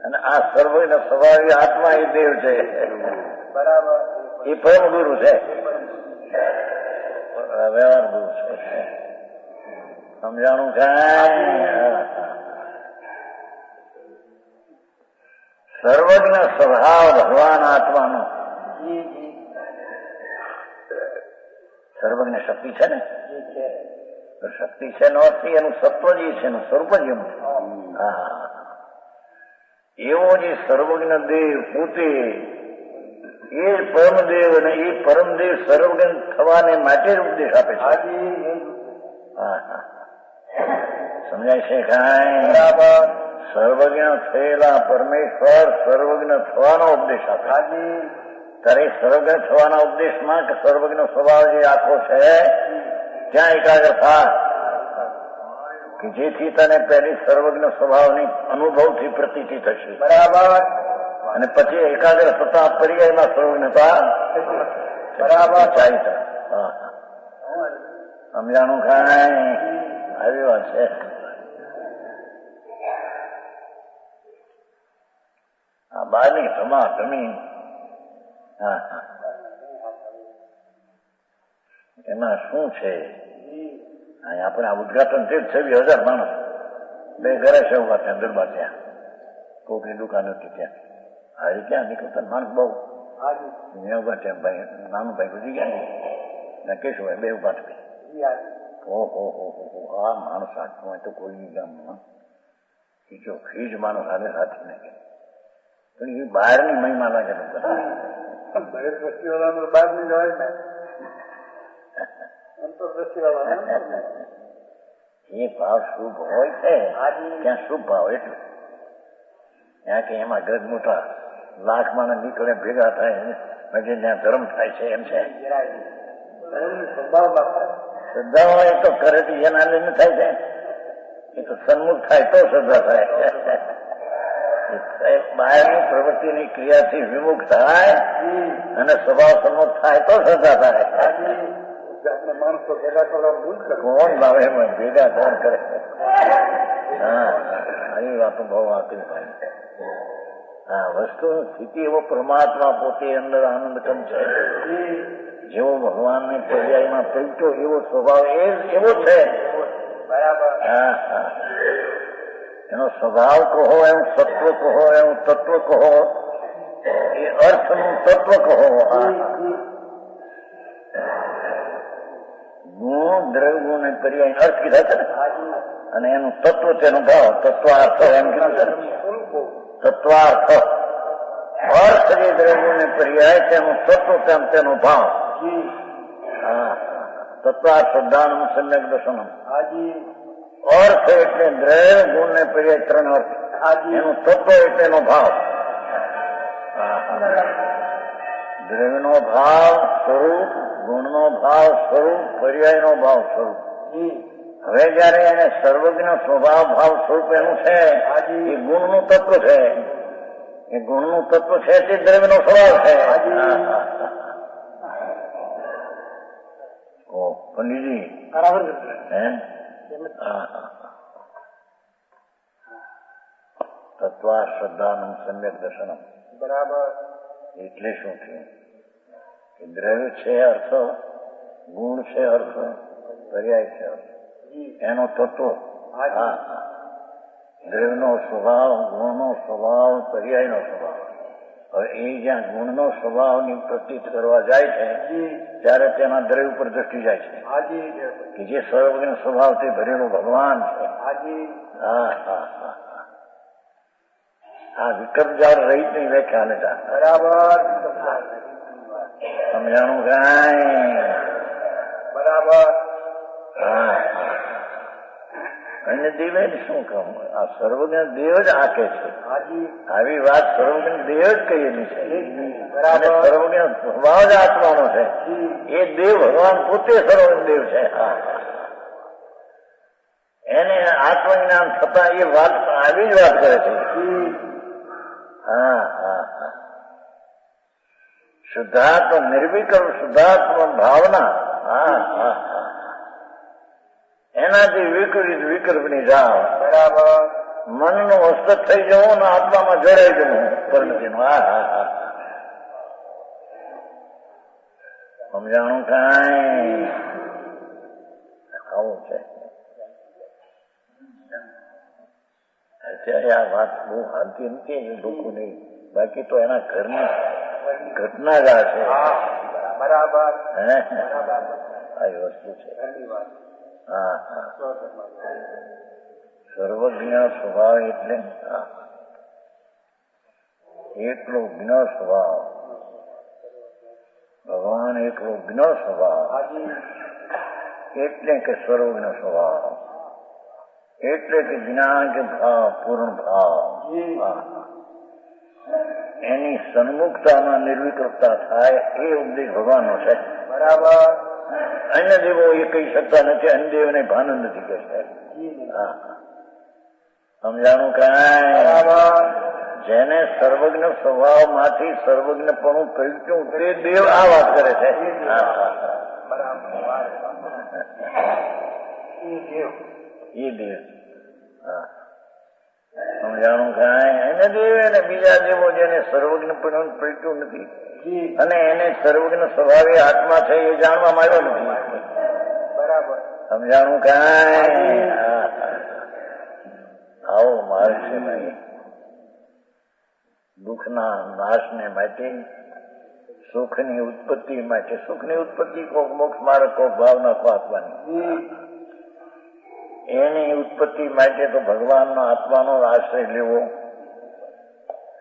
અને આ સર્વના સ્વભાવી આત્મા એ દેવ છે. બરાબર. એ પરમ ગુરુ છે, વ્યવહાર ગુરુ છે. સમજાણું કાંઈ? સર્વજ્ઞ સ્વભાવ ભગવાન આત્માનો સર્વજ્ઞ શક્તિ છે ને? શક્તિ છે નો અર્થ એનું સત્વ જે છે એનું સ્વરૂપ જ એનું. હા, એવો જે સર્વજ્ઞ દેવ પોતે એ પરમદેવ, અને એ પરમદેવ સર્વજ્ઞ થવાને માટે જ ઉપદેશ આપે છે. હા હા, સમજાય છે કાંઈ? બરાબર. સર્વજ્ઞ થયેલા પરમેશ્વર સર્વજ્ઞ થવાનો ઉપદેશ આપે. ત્યારે સર્વજ્ઞ થવાના ઉપદેશમાં કે સર્વજ્ઞ સ્વભાવ જે આખો છે ત્યાં એકાગ્ર થાય કે જેથી તને પહેલી સર્વજ્ઞ સ્વભાવની અનુભવથી પ્રતીતિ થશે. બરાબર. અને પછી એકાગ્ર થતા પર્યાયમાં સર્વજ્ઞતા બરાબર ચાલી થાય. સમજાણું કાંઈ? આવી વાત છે. આ બહારની સમા જમીન, હા હા, એમાં શું છે? આપણે આ ઉદઘાટન છે 26,000 માણસ, 2 ઘરે છે ઉભા ત્યાં દરબાર, ત્યાં કોકની દુકાન હતી ત્યાં. હારી ક્યાં નીકળતા માણસ બહુ મેં ઉભા ત્યાં. ભાઈ નાનું ભાઈ ગુજી ગયા ને કેશુભાઈ 2 ઉભા થઈ. ઓહો આ માણસ આટલું હોય તો કોઈ ગામમાં જો ખીજ માણસ હાલે હાથી નાખે. પણ એ બહારની મહિમા લાગે. બહારની જવાય ને એ ભાવ શુભ હોય છે ત્યાં શુભ ભાવ એટલું. ત્યાં કે એમાં ગજ મોટા લાખ માણસ નીકળે ભેગા થાય પછી ત્યાં ધર્મ થાય છે એમ છે. શ્રદ્ધા હોય તો કરે એના લઈને થાય છે. એ તો સન્મુખ થાય તો શ્રદ્ધા થાય. બહારની પ્રવૃત્તિની ક્રિયાથી વિમુખ થાય અને સ્વભાવ સન્મુખ થાય તો શ્રદ્ધા થાય. માણસો ભેગા કરવા ભૂલ કરે. કોણ લાવે એમાં ભેગા કોણ કરે? હા, આવી વાતો બહુ આપી ભાઈ. હા, વસ્તુ સ્થિતિ એવો પરમાત્મા પોતે અંદર આનંદ કમ છે. જેવો ભગવાનને પર્યાયમાં પ્રગટ્યો એવો સ્વભાવ એવો છે. બરાબર. હા હા, એનો સ્વભાવ કહો, એનું સત્વ કહો, એનું તત્વ કહો, એ અર્થનું તત્વ કહો. ગુણ દ્રવ્ય ગુણ ને પર્યાય અર્થ કીધા છે ને, અને એનું તત્વ તેનો ભાવ તત્વાર્થ એમ કીધું છે. તત્વાર્થ અર્થ જે દ્રવ્ય ગુણ ને પર્યાય તેનું તત્વ તેમ તેનો ભાવ. હા, તત્વાર્થ શબ્દાનમ સમ્યક દર્શનમ. અર્થ એટલે દ્રવ્ય ગુણ ને પર્યાય 3 અર્થ. એનું તત્વ એટલે એનો ભાવ. દ્રવ્યનો ભાવ સ્વરૂપ, ગુણનો ભાવ સ્વરૂપ, પર્યાયનો ભાવ સ્વરૂપ. હવે જયારે એને સર્વજ્ઞ સ્વભાવ ભાવ સ્વરૂપ એનું છે એ ગુણનું તત્વ છે. એ ગુણનું તત્વ છે તે દ્રવ્યનો સ્વભાવ છે. પંડિતજી બરાબર તત્વા શ્રદ્ધાનું સમ્યક દર્શનમ. બરાબર. એટલે શું થયું કે દ્રવ્ય છે અર્થ, ગુણ છે અર્થ, પર્યાય છે અર્થ, એનો તત્વ. હા, દ્રવ્યનો સ્વભાવ, ગુણનો સ્વભાવ, પર્યાયનો સ્વભાવ. હવે એ જ્યાં ગુણનો સ્વભાવની પ્રતીત કરવા જાય છે ત્યારે તેના દ્રવ્ય ઉપર દ્રષ્ટિ જાય છે કે જે સર્વજ્ઞ સ્વભાવથી ભરેલો ભગવાન છે. હા હા હા, આ વિકલ્પ જાળ રહિત ની વ્યાખ્યા લેતા. બરાબર. સમજાણું કાંઈ? બરાબર. હા, અને દેવે શું કહું, આ સર્વજ્ઞ દેવ જ આકે છે. આવી વાત સર્વજ્ઞ દેવ જ કહેલી છે. સર્વજ્ઞ સ્વભાવ જ આત્માનો છે. એ દેવ ભગવાન પોતે સર્વજ્ઞ દેવ છે. એને આત્મજ્ઞાન થતા એ વાત આવી જ વાત કરે છે. શુદ્ધાત્મ નિર્વિકલ્પ શુદ્ધાત્મ ભાવના એનાથી વિકૃત વિકલ્પની જાવ બરાબર મનનું હસ્તક થઈ જવું ને આત્મામાં જોડાઈ જવું પરિણતિનું સમજાણું કાંઈ આવું છે. અત્યારે આ વાત બહુ હાલતી નથી લોકો નહીં, બાકી તો એના ઘરની ઘટના જ આ છે. બરાબર આ વસ્તુ છે. હા હા સર્વજ્ઞ સ્વભાવ એટલે એટલો જ્ઞ સ્વભાવ ભગવાન એટલો જ્ઞ સ્વભાવ એટલે કે સર્વજ્ઞ સ્વભાવ એટલે કે જ્ઞાન કે ભાવ પૂર્ણ ભાવ એની સન્મુખતામાં નિર્વિકલ્પતા થાય એ ઉપદેશ ભગવાનનો છે. બરાબર અન્ય દેવો એ કહી શકતા નથી, અન્ય દેવને ભાન નથી કહેતા. સમજાણું કાંઈ જેને સર્વજ્ઞ સ્વભાવ માંથી સર્વજ્ઞપણું પ્રગટ્યું તે દેવ આ વાત કરે છે. એ દેવ સમજાણું કાંઈ એને દેવ અને બીજા દેવો જેને સર્વજ્ઞપણું પ્રગટ્યું નથી અને એને સર્વજ્ઞ સ્વભાવે આત્મા છે એ જાણવામાં આવ્યો નથી. બરાબર સમજાણું કાંઈ આવો માર્ગ છે ભાઈ. દુઃખના નાશને માટે સુખની ઉત્પત્તિ માટે સુખની ઉત્પત્તિ કોક મોક્ષ માર્ગ કોક ભાવના કો આત્માની એની ઉત્પત્તિ માટે તો ભગવાનનો આત્માનો આશ્રય લેવો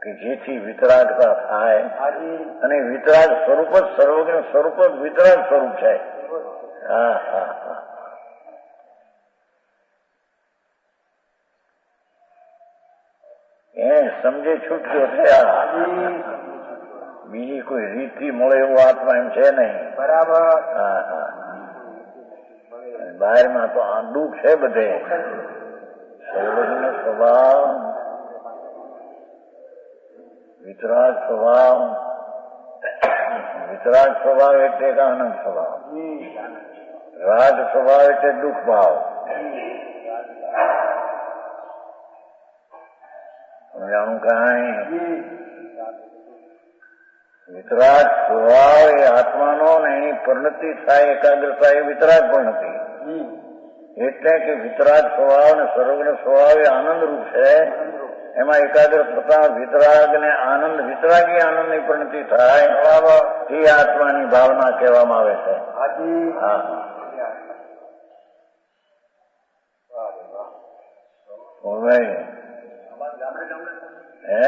કે જેથી વિતરાગતા થાય અને વિતરાગ સ્વરૂપ જ સર્વજ્ઞ સ્વરૂપ જ વિતરાગ સ્વરૂપ છે. હા હા હા એ સમજે છૂટક્યો છે. બીજી કોઈ રીતથી મળે એવું આત્મા એમ છે નહીં. બરાબર હા હા બહારમાં તો આ દુઃખ છે બધે. સર્વજ્ઞ સ્વભાવ વિતરાગ સ્વભાવ વિતરાગ સ્વભાવ એટલે કે આનંદ સ્વભાવ, રાગ સ્વભાવ એટલે દુઃખ ભાવ. સમજાણું કાંઈ વિતરાગ સ્વભાવ એ આત્માનો ને એની પરિણતિ થાય એકાગ્રતા એ વિતરાગ પરિણતિ. એટલે કે વિતરાગ સ્વભાવ ને સર્વજ્ઞ સ્વભાવ એ આનંદ રૂપ છે. એમાં એકાગ્ર થતા વિતરાગ ને આનંદ વિતરાગી આનંદ ની પરિણતિ થાય એ આત્માની ભાવના કહેવામાં આવે છે. હા હે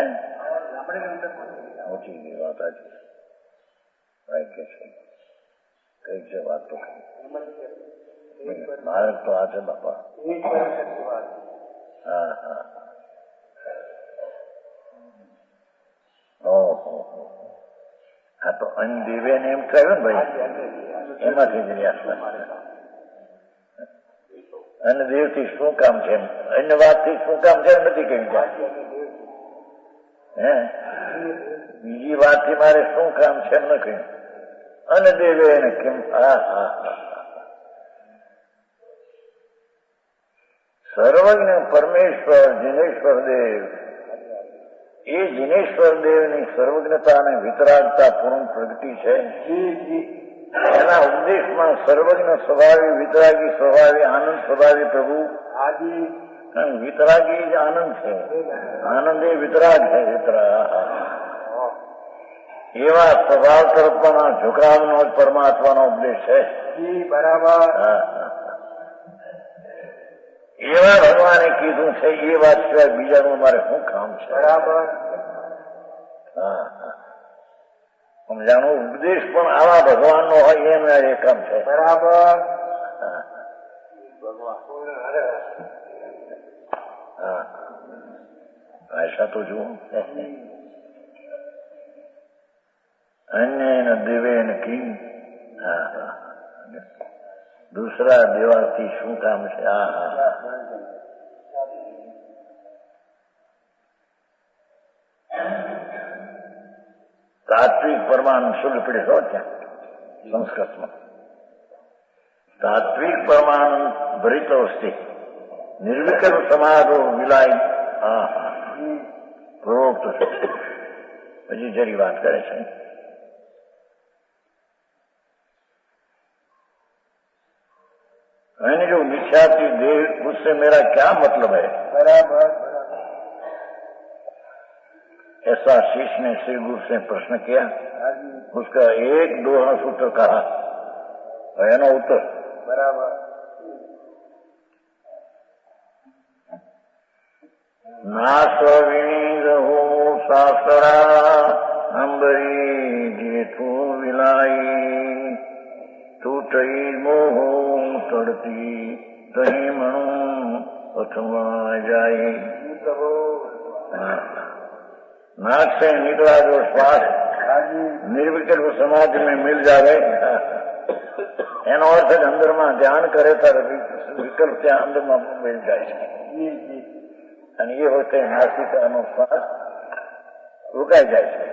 ઓછી ગઈ વાત આજે કે છે કઈ છે વાત તો મારે તો આ છે બાપા. હા હા ઓહો હા તો અન્ય દેવે ને એમ કહ્યું ને ભાઈ એમાંથી જ અન્ય દેવ થી શું કામ છે અન્ય વાત થી શું કામ છે નથી કહ્યું. હે બીજી વાત થી મારે શું કામ છે એમ ન કહ્યું. અને દેવે એને કેમ હા હા સર્વજ્ઞ પરમેશ્વર જીનેશ્વર દેવ એ જીનેશ્વર દેવની સર્વજ્ઞતા અને વિતરાગતા પૂર્ણ પ્રગતિ છે. એના ઉપદેશમાં સર્વજ્ઞ સ્વભાવી વિતરાગી સ્વભાવી આનંદ સ્વભાવી પ્રભુ વિતરાગી જ આનંદ છે. આનંદ એ વિતરાગ છે. એવા સ્વભાવ તરફના ઝુકાવનો જ પરમાત્માનો ઉપદેશ છે. બરાબર એવા ભગવાને કીધું છે એ વાત સિવાય બીજાનું મારે શું કામ છે. બરાબર હા સમજાણું ઉપદેશ પણ આવા ભગવાનનો હોય એમ એ કામ છે. બરાબર હા ભાષા તો જુઓ अन्य देवेन की दूसरा देवाથી શું કામ છે. तात्विक परमानंद शुद्ध पीड़े हो क्या संस्कृत में तात्विक परमानंद भरित अवस्थे निर्विकल्प समाधो विलाय પૂર્વોક્ત પછી જરી વાત કરે છે मैंने जो मिथ्यात्व देह उससे मेरा क्या मतलब है बराबर ऐसा शीश ने श्री गुरु से प्रश्न किया उसका एक दोहा सूत्र कहा है ना उत्तर बराबर नाश विनीरहो शास्त्रा अंबरी जेठू विलाई तूटई मोह तड़ती तही मणु अथवा जाए नाक से निकला जो श्वास निर्विकल्प समाधि में मिल जावे એનો અર્થ જ અંદરમાં ધ્યાન કરે ત્યારે વિકલ્પ ત્યાં અંદરમાં મિલ જાય છે અને એ વખતે નાસિકાનો શ્વાસ રોકાઈ જાય છે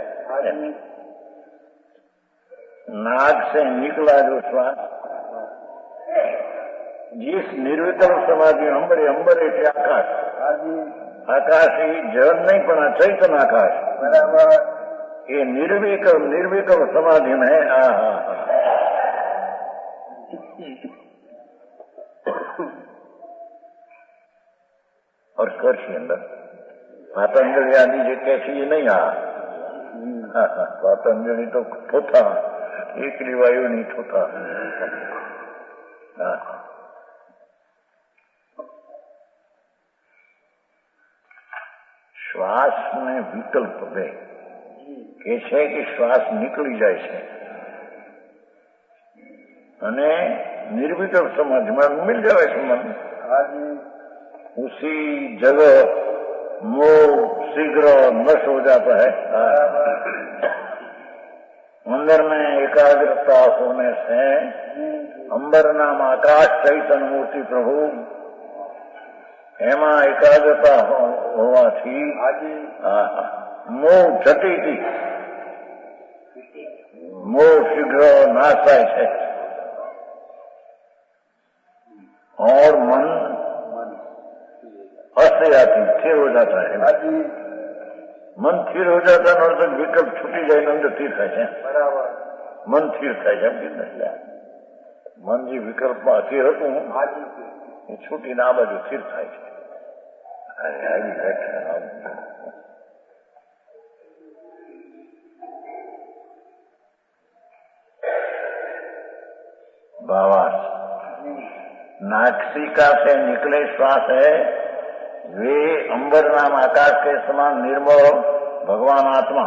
नाक से निकला जो श्वास जिस निर्विकल्प समाधि अंबरे अंबरे के आकाश आकाश ही जड़ नहीं पड़ा चैतन आकाश बराबर ये निर्विकल्प समाधि में और कर्ष अंदर पतंजलि आदि जो कैसी ये नहीं पतंजलि तो थोथा एकली वायु नहीं थोथा શ્વાસ ને વિકલ્પ બે કે છે કે શ્વાસ નીકળી જાય છે અને निर्विकल्प समाधि में मिल जाए છે मन उसी जगह मोह शीघ्र नष्ट हो जाता है अंदर में एकाग्रता होने से अंबर नाम आकाश चैतन्य मूर्ति प्रभु एमा एकाग्रता होवा थी मोह छटी थी मोह शीघ्र नाश થાય છે और मन अस्थिर स्थिर हो जाता है मन स्थिर हो जाता है और विकल्प छूटी जाए अंदर स्थिर થાય बराबर मन स्थिर થાય છે मन जी विकल्प में अस्थिर હતું એ છૂટીને આ બાજુ સ્થિર થાય છે આવી વ્યાખ્યા भावार्थ नासिका से निकले श्वास है वे अंबर नाम आकाश के समान निर्मल भगवान आत्मा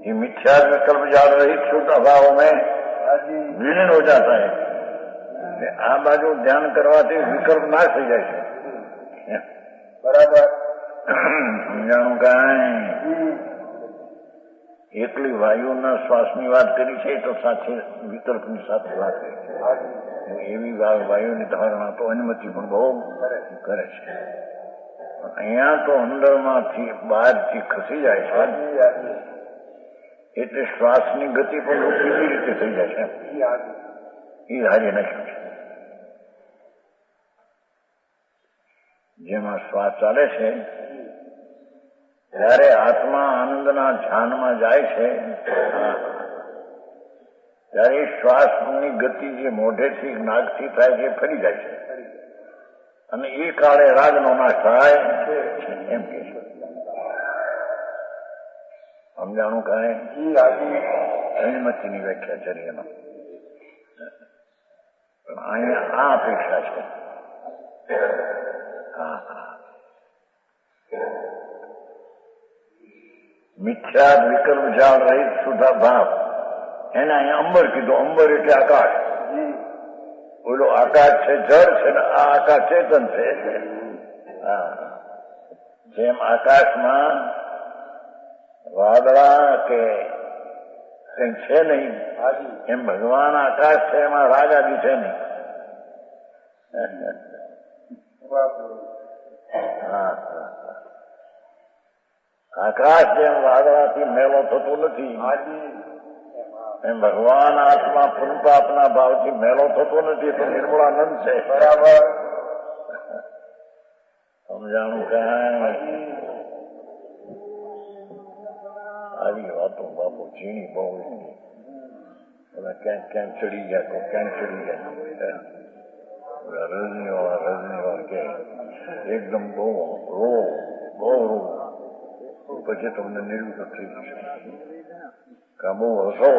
ये मिथ्या विकल्प जाल रहित शुद्ध अभाव में विलीन हो जाता है आ बाजू ध्यान करवाથી विकल्प नाश થઈ જાય છે બરાબર સમજાણું કાંઈ એકલી વાયુના શ્વાસની વાત કરી છે તો સાથે વિકલ્પની સાથે વાત કરી છે એવી વાયુની ધારણા તો અનુમતિ પણ બહુ કરે છે અહીંયા તો અંદરમાંથી બહારથી ખસી જાય છે એટલે શ્વાસની ગતિ પણ બીજી રીતે થઈ જાય છે એ હારી નાખ્યું છે જેમાં શ્વાસ ચાલે છે ત્યારે આત્મા આનંદના ધ્યાનમાં જાય છે ત્યારે શ્વાસની ગતિ જે મોઢેથી નાકથી થાય છે ફરી જાય છે અને એ કાળે રાગનો નાશ થાય એમ કે છે સમજાણું કાંઈ અનુમતિની વ્યાખ્યા કરી એમાં પણ અહીંયા આ અપેક્ષા છે મિથ્યા વિકલ્પ જાળ રહિત સુધા ભાવ એને અહીંયા અંબર કીધું અંબર એટલે આકાશ ઓલો આકાશ છે જળ છે ને આ આકાશ ચેતન છે જેમ આકાશમાં વાદળા કે કંઈ છે નહીં એમ ભગવાન આકાશ છે એમાં રાગ આદિ છે નહીં આકાશ જેમ વાદળાથી મેલો થતો નથી એમ ભગવાન આત્મા પુનપાપના ભાવથી મેલો થતો નથી તો નિર્મળાનંદ છે. બરાબર સમજાણું કઈ આવી વાતો બાપુ ઝીણી બહુ ક્યાંક ક્યાંક ચડી ગયા તો ક્યાંક ચડી ગયા. રજનીવાળા કે એકદમ બહુ રો બહુ રો પછી તમને નિર્વિકત થઈ જશે કા બહુ હસો.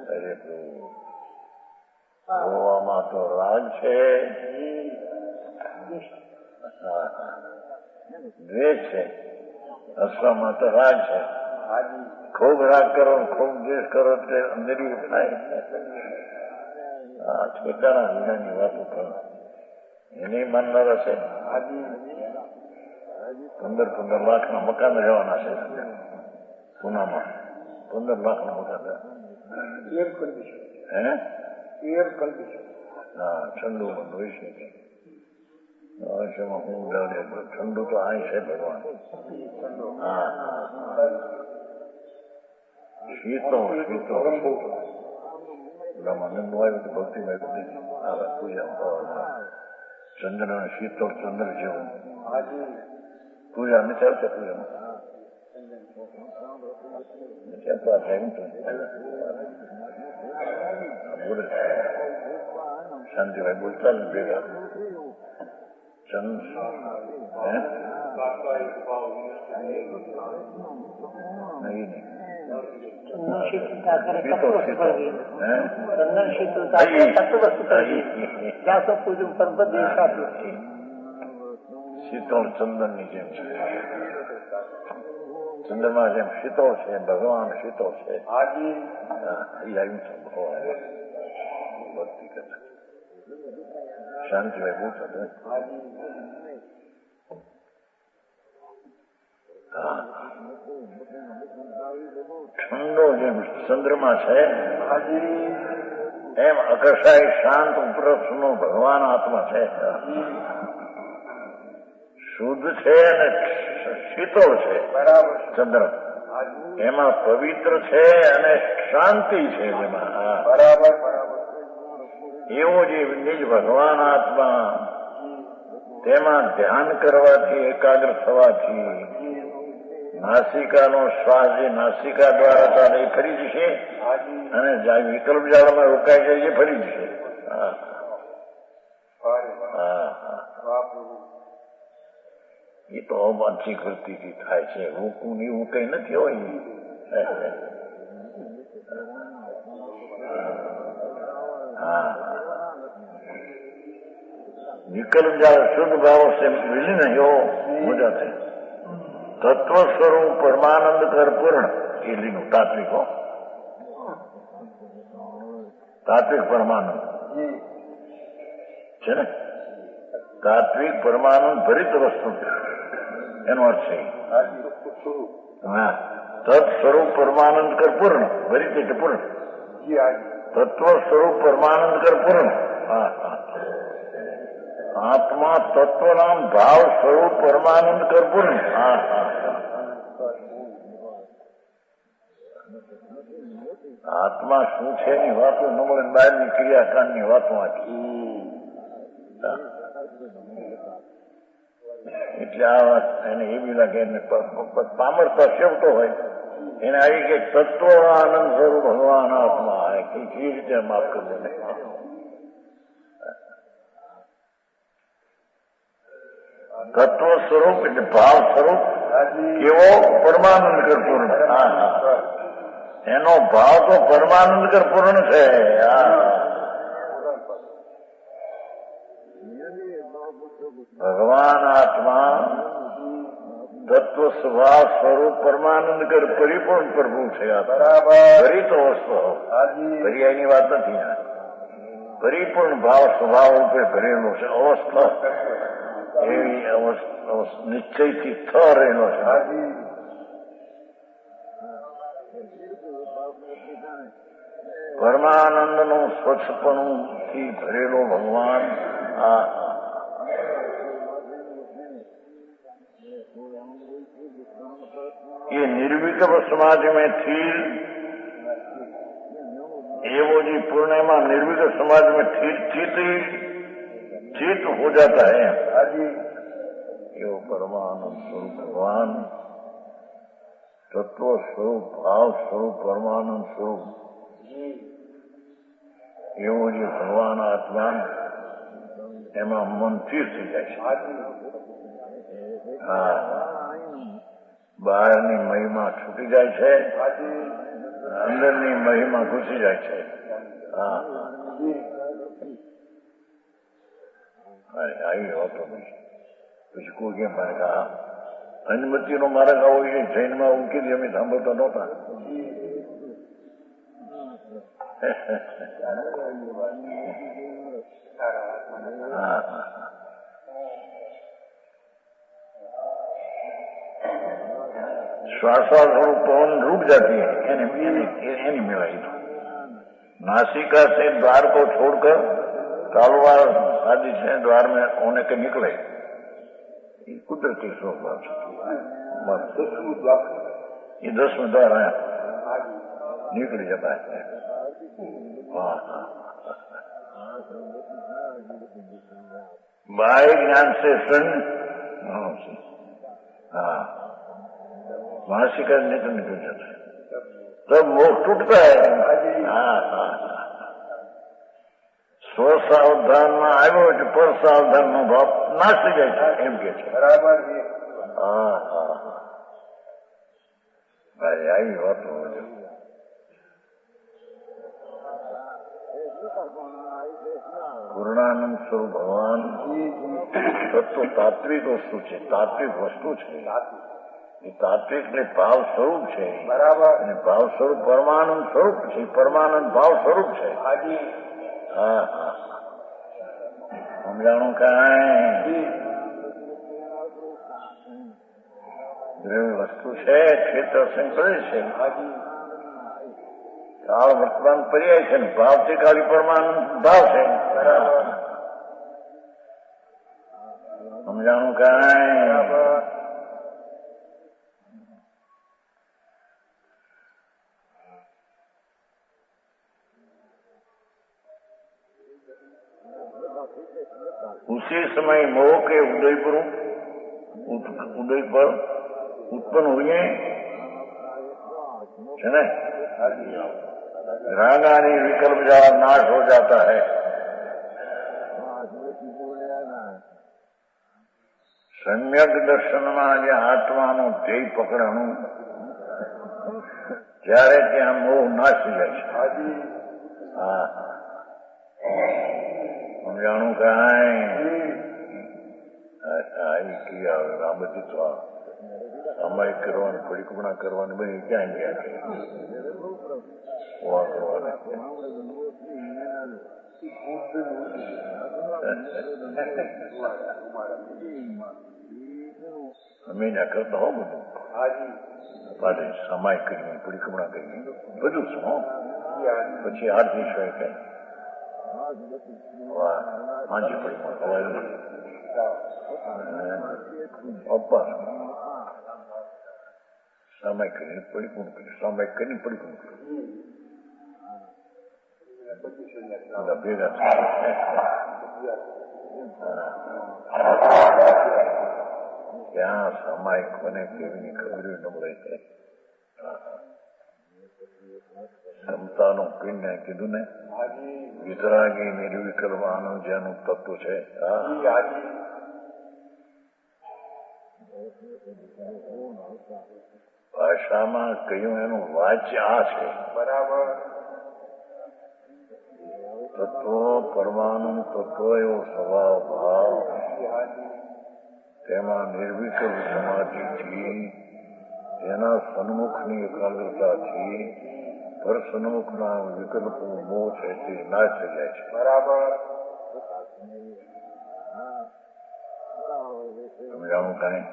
અરે રોવામાં તો રાગ છે, દ્વેષ છે, હસવામાં તો રાગ છે. ખૂબ રાગ કરો ખૂબ દ્વેષ કરો તે અંદરી થાય. ઠેકાણા વિનાની વાતો કરો એની માનનાર હશે. 15 લાખના મકાન રહેવાના છે પુનામાં. 15 લાખના મકાન હા ઠંડુ બંધ હોય છે. હું ઠંડુ તો આ છે ભગવાન. હા શીતળ ભક્તિ પૂજા ચંદ્ર શીતળ ચંદ્ર જેવું પૂજા નથી આવતા. પૂજા શાંતિભાઈ બોલતા ને ભેગા શીતળ ચંદન ની જેમ છે. ચંદ્રમાં જેમ શીતળ છે ભગવાન શીતળ છે. ભક્તિ કરતા શાંતિભાઈ બોલતા ઠંડો જેમ ચંદ્રમાં છે એમ અકસાય શાંત ઉપરક્ષનો ભગવાન આત્મા છે. શુદ્ધ છે અને શીતળ છે. બરાબર ચંદ્ર એમાં પવિત્ર છે અને શાંતિ છે જેમાં. બરાબર એવું જે નિજ ભગવાન આત્મા તેમાં ધ્યાન કરવાથી એકાગ્ર થવાથી નાસિકાનો શ્વાસ જે નાસિકા દ્વારા ચાલે એ ફરી જશે અને વિકલ્પ જાળમાં રોકાઈ જાય એ ફરી જશે. એ તો અવાંછિક વૃત્તિથી થાય છે. રોકવું એવું કઈ નથી હોય. વિકલ્પ જાળ શુદ્ધ ભાવ से विलीन हो जाते तत्व स्वरूप परमानंद कर पूर्ण ये लिखो तात्विक हो. તાત્વિક પરમાનંદ છે ને. તાત્વિક પરમાનંદ ભરિત વસ્તુ એનો અર્થ છે. હા તત્ સ્વરૂપ પરમાનંદ કર પૂર્ણ ભરિત એટલે પૂર્ણ. તત્વ સ્વરૂપ પરમાનંદ કર પૂર્ણ. આત્મા તત્વ નામ ભાવ સ્વરૂપ પરમાનંદ કર પૂર્ણ. આત્મા શું છે એની વાતો ન મળે બહારની ક્રિયાકાંડની વાતો આખી. એટલે આ વાત એને એવી લાગે પામરતા સેવતો હોય એને આવી કે તત્વ આનંદ સ્વરૂપ ભગવાન આત્મા કેવી રીતે માફ કરવો ને. તત્વ સ્વરૂપ એટલે ભાવ સ્વરૂપ કેવો પરમાનંદ કર પૂર્ણ. એનો ભાવ તો પરમાનંદ કર પૂર્ણ છે. ભગવાન આત્મા તત્વ સ્વભાવ સ્વરૂપ પરમાનંદ કર પરિપૂર્ણ પ્રભુ છે. ફરી તો વસ્તુ પર્યાયની વાત નથી. પરિપૂર્ણ ભાવ સ્વભાવ રૂપે ભરેલો છે. અવસ્થા એવી નિશ્ચયથી થ રહેલો છે. પરમાનંદનું સ્વચ્છપણું થી ભરેલો ભગવાન हाँ, ये निर्विकल्प समाज में थी एवो जी पूर्णिमा निर्विकल्प समाज में चित हो जाता है। यो परमानंद स्वरूप भगवान तत्व स्वरूप भाव स्वरूप परमानंद स्वरूप एवो जी भगवान आत्मा एमा मन स्थिर થઈ જાય છે। હા, બહારની મહિમા છૂટી જાય છે, અંદરની મહિમા ઘૂસી જાય છે। હા, આવી હોતો નહીં। પછી કોઈ કેમ મને કહા અનુમતિનો માર્ગ આવો એ જૈનમાં ઉકેલી અમે સાંભળતા નહોતા। श्वासारूप पवन रुक जाती है, एनी मिलाई। नासिका से द्वार को छोड़कर तालवार आदि से द्वार में होने के निकले, कुदरती स्वरूप ये 10वें द्वार है, निकल जाता है। बाह्य ज्ञान से सन मासिका निकल जाता है, तब मोह टूटता है। स्व सावधान में આવ્યો એટલે પર સાવધાન નો ભાવ નાસી જાય છે એમ કે છે। બરાબર। આવી વાત હોય। પૂર્ણાનંદ સ્વરૂપ ભગવાન તત્વ તાત્વિક વસ્તુ છે, તાત્વિક વસ્તુ છે। એ તાત્વિક ને ભાવ સ્વરૂપ છે। બરાબર। અને ભાવ સ્વરૂપ પરમાનંદ સ્વરૂપ છે, પરમાનંદ ભાવ સ્વરૂપ છે। હા, સમજાણું કાંઈ દ્રવ્ય વસ્તુ છે, ક્ષેત્ર સંકળે છે, કાળ વર્તમાન પર્યાય છે, ભાવથી ખાલી પરમાનંદ ભાવ છે। સમજાણું કાંઈ उसी समय मोह के उदय पर उत्पन्न हुए है ना, रागानी विकल्प जरा नाश हो जाता है। सम्यक दर्शन में जे आत्मा नो ધ્યેય પકડવાનું ત્યારે ત્યાં મોહ નાશી જાય છે। હા, સમજાણું કાંઈ આ બધી તો સામાયિક કરવાની પરિક્રમણા કરવાની બધી ક્યાં ગયા છે કરવાના અમે ના કરતા હો બધું પાછે સામાયિક કરીને પરિક્રમણા કરીને બધું શું પછી આરતી સિવાય કઈ હાજી પરિક્રમા અપાર સામાયિક કરીને પરિક્રમણ કર્યું, સામાયિક કરીને પરિક્રમણ કર્યું ભેગા ત્યાં સામાયિક બને કેવી ખબર ન મળે છે। ક્ષમતાનું પિંડ કીધું ને, વિતરાગી નિર્વિકલ્પ આનંદ જેનું તત્વ છે। ભાષામાં કહ્યું એનું વાચ્ય આ છે। બરાબર। તત્વ પરમાનંદ તત્વ એવો સ્વભાવ ભાવ તેમાં નિર્વિકલ્પ સમાધિથી તેના સન્મુખની એકાગ્રતાથી પર સન્મુખના વિકલ્પો મોહ છે તે નાશ થઈ જાય છે। બરાબર। સમજાવું કાંઈ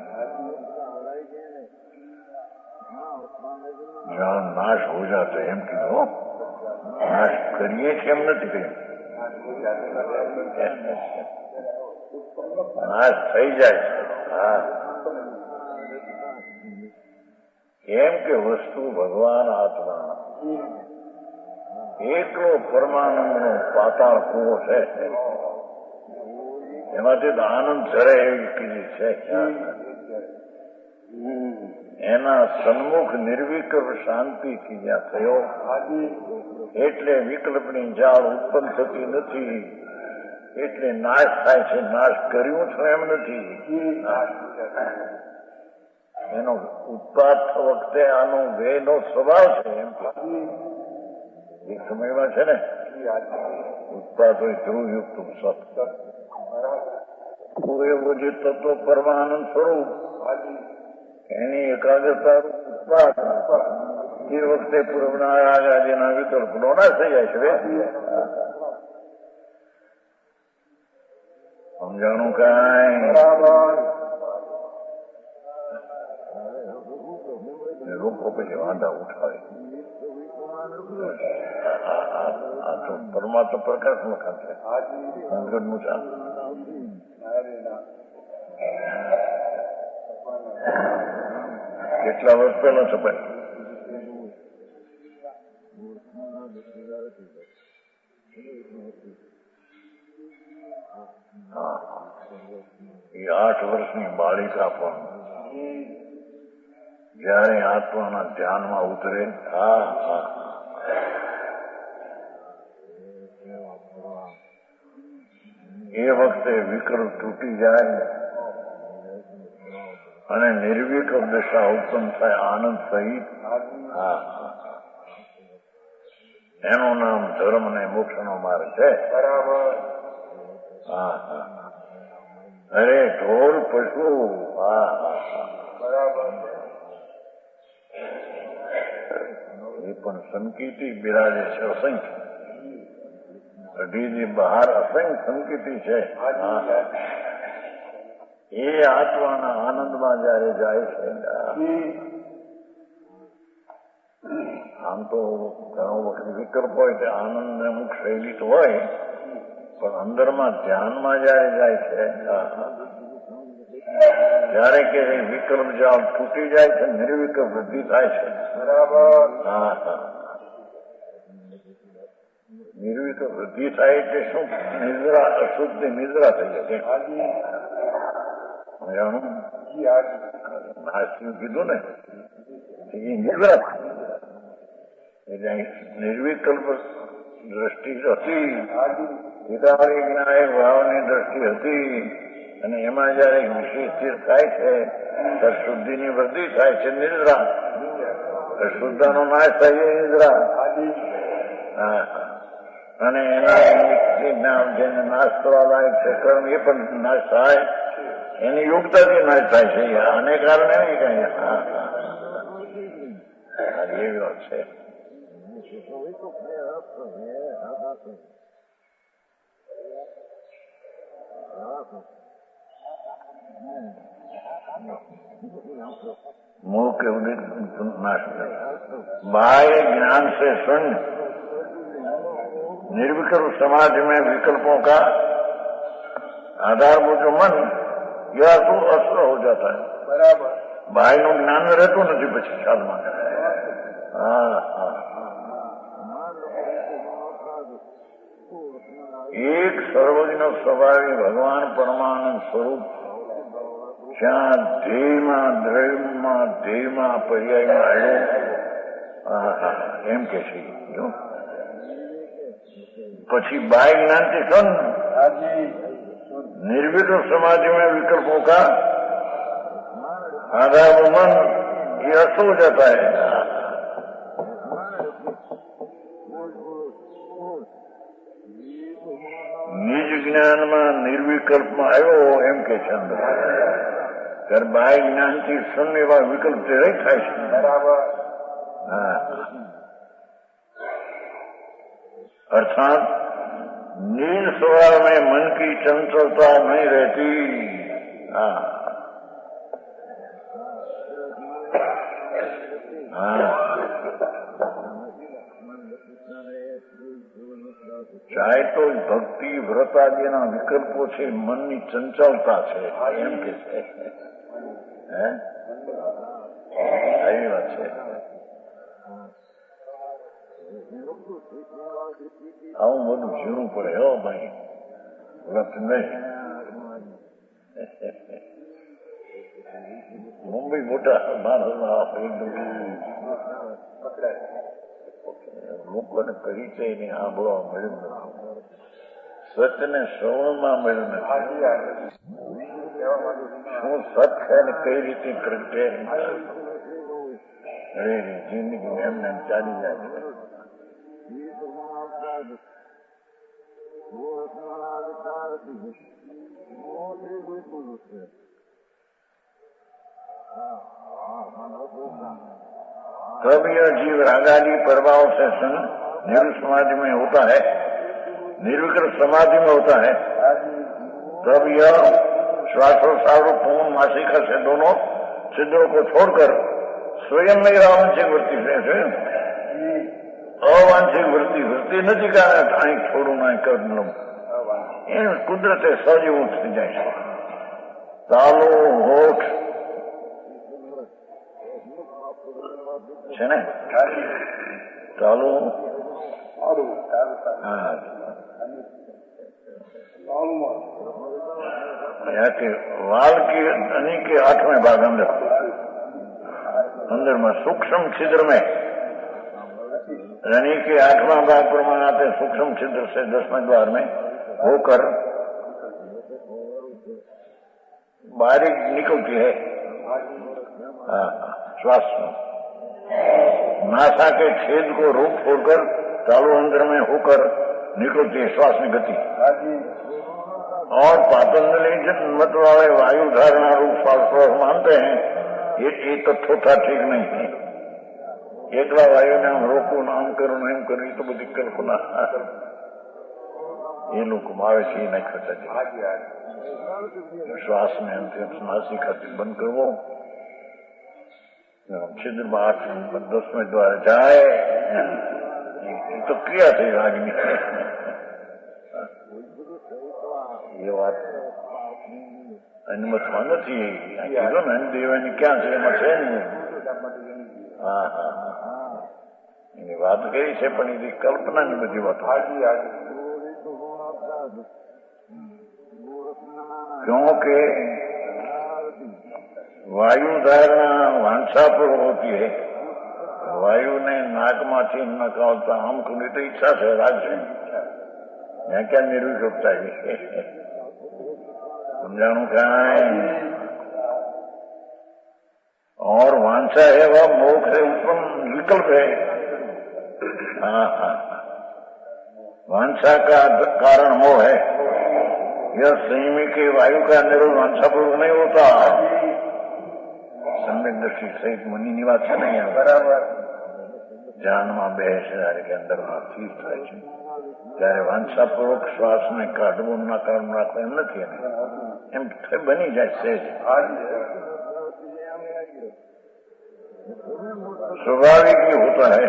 જ્યાં નાશ હો જાતો એમ કીધું, નાશ કરીએ છીએ એમ નથી કહ્યું, નાશ થઈ જાય છે. હા, કેમ કે વસ્તુ ભગવાન આત્મા એકલો પરમાનંદનો પાતાળ કૂવો છે. એમાંથી તો આનંદ ઝરે એવી કીધી છે. એના સન્મુખ નિર્વિકલ્પ શાંતિથી જ્યાં થયો એટલે વિકલ્પની જાળ ઉત્પન્ન થતી નથી, એટલે નાશ થાય છે. નાશ કર્યું છે એમ નથી. એનો ઉત્પાદ વખતે આનો વેનો સ્વભાવ છે. એમ એક સમયમાં છે ને ઉત્પાદ હોય ધ્રુવયુક્ત સત એવો જે તત્વ પરમાનંદ સ્વરૂપ એની એકાગ્રતા ઉત્પાદ એ વખતે પૂર્વના રાજાજીના વિકલ્પ નાશ થઈ જાય છે. સમજાણું કાંઈ લોકો પછી વાંધા ઉઠાવે. આ તો પરમાત્મા પ્રકાશ લખાણ છે. અંગતનું ચાલ કેટલા વર્ષ પહેલા છપાય. એ 8 વર્ષની બાળિકા પણ જયારે આત્માના ધ્યાનમાં ઉતરે, એ વખતે વિકલ્પ તૂટી જાય અને નિર્વિકલ્પ દશા ઉત્પન્ન થાય આનંદ સહિત. એનું નામ ધર્મ ને મોક્ષનો માર્ગ છે. બરાબર. અરે ઢોર પશુ. બરાબર. એ પણ સંકિતી બિરાજે છે. અસંખ્ય અઢીની બહાર અસંખ્ય સંકિતી છે. એ આત્માના આનંદમાં જયારે જાય છે. આમ તો ઘણો વખત વિકલ્પ હોય તે આનંદ ને અમુક શૈલી તો હોય, પણ અંદરમાં ધ્યાનમાં જયારે જાય છે ત્યારે કે વિકલ્પ જાળ તૂટી જાય છે, નિર્વિકલ્પ વૃદ્ધિ થાય છે. બરાબર. નિર્વિકલ્પ વૃદ્ધિ થાય એટલે શું? નિદ્રા, અશુદ્ધ નિદ્રા થઈ જાય. નાસ્યું કીધું ને એ નિદ્રા. એટલે નિર્વિકલ્પ દ્રષ્ટિ હતી, હિતાળી જ્ઞાયક ભાવની દ્રષ્ટિ હતી, અને એમાં જયારે વિશેષ સ્થિર થાય છે ત્યારે શુદ્ધિની વૃદ્ધિ થાય છે. નિદ્રા, શુદ્ધનો નાશ થાય છે. નિદ્રા. અને એના જેને નાશ કરવા લાયક છે કર્મ એ પણ નાશ થાય, એની યોગ્યતાથી નાશ થાય છે. આને કારણે નહીં કઈ. એવી વાત છે. मूल के नाश बाह्य ज्ञान से शून्य निर्विकल्प समाज में विकल्पों का आधारभूत जो मन यह तो अस्त्र हो जाता है. बराबर. बाह्य નું જ્ઞાન રહેતું નથી પછી ખ્યાલમાં. એક સર્વજ્ઞ સ્વભાવી ભગવાન પરમાનંદ સ્વરૂપ જ્યાં ધ્યેયમાં દ્રવ્યમાં ધ્યેયમાં પર્યાયમાં આવ્યો એમ કે છે. પછી બાહ્ય જ્ઞાનથી શું निर्विकल्प समाज में विकल्पों का आधार मन ये अर्थ हो जाता है. निज ज्ञान में निर्विकल्प में आयो एम के છે અંદર. ત્યારે બાહ્ય જ્ઞાનથી શૂન્ય એવા વિકલ્પ રહી થાય છે. બરાબર. अर्थात नील स्वभाव में मन की चंचलता नहीं रहती. चाहे तो સત્તાદીના વિકલ્પો છે, મનની ચંચળતા છે, એમ કે છે. એવી વાત છે. આવું બધું ઝીણું પડે હો ભાઈ, વ્રત નહીં. મુંબઈ મોટા લોકોને પરિચય ને સાંભળવા મળ્યું નથી, સચને શ્રવણમાં મળ્યું નથી. શું સત છે ને કઈ રીતે પ્રગટે, જિંદગી એમને ચાલી જાય. तब यह जीव रागादि प्रभाव से निर्विकल्प समाधि में होता है, निर्विकल्प समाधि में होता है. तब यह श्वासोच्छ्वास मासिका से दोनों छिद्रों को छोड़कर स्वयं में अवांछिक वृत्ति से अवांछिक वृत्ति નથી કારણ અહીં છોડું ના કર લઉં, એ કુદરતે સજીવું થઈ જાય છે. તાલો હોઠ છે ને, ચાલુ वाल की धनी के 8वें भाग अंदर में सूक्ष्म छिद्र में, धनी के 8वां भाग प्रमाण आते सूक्ष्म छिद्र से 10वें द्वार में होकर बारीक निकलती है श्वास में. नासा के छेद को रोक छोड़कर तालु अंदर में होकर निकलती है श्वास की गति. और पातंजलि जिस मत वाले वायु धारणा रूप श्वास मानते हैं, ये तथ्योता ठीक नहीं है. एकला वायु ने हम रोकू नाम करूं एम करी तो बड़ी कल्पना ये लोग मावे से नहीं खर्चा चाहिए. श्वास में अंतिम नासिका बंद करवो, छिद्र में 8-10वें द्वार जाए तो क्रिया थी रागनी. ये बात अनुमतમાં નથી. કીધું ને દેવાની ક્યાં છે, એમાં છે નહીં. હા હા એની વાત કરી છે, પણ એની કલ્પનાની બધી વાત. क्योंकि वायु धारणा वांछा पर होती है. वायु ने नाक माथी नकालता आम खुली तो इच्छा से राज है, यहाँ क्या निर्विकल्पता है, समझाणु कहाँ है. और वांछा है वह मोक्ष से उत्पन्न विकल्प है. वांछा का कारण मोह है. यह संयमी के वायु का निरोध वांछा पूर्वक नहीं होता. सम्यक दृष्टि सहित मुनि निवास नहीं है. बराबर जान में बेहद के अंदर ठीक થાય છે ત્યારે વાંછાપૂર્વક શ્વાસને કાઢવો ના કાઢવું રાખવું એમ નથી, એમ બની જાય છે. स्वाभाविक ही होता है.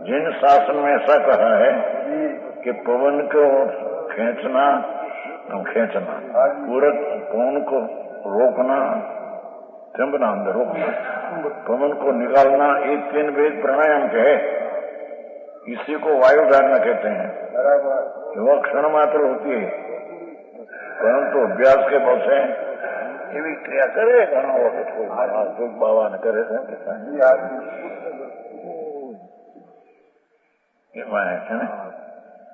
जिन शासन में ऐसा कहा है कि पवन को खींचना पूरक पवन को रोकना, चंबना अंदर रोकना, पवन को निकालना, ये 3 वेद प्राणायाम के है. इसी को वायु धारणा कहते हैं. वह क्षण मात्र होती है, परंतु अभ्यास के बल से એવી ક્રિયા કરે ઘણો વખત કોઈ બાવા ને કરે છે ને.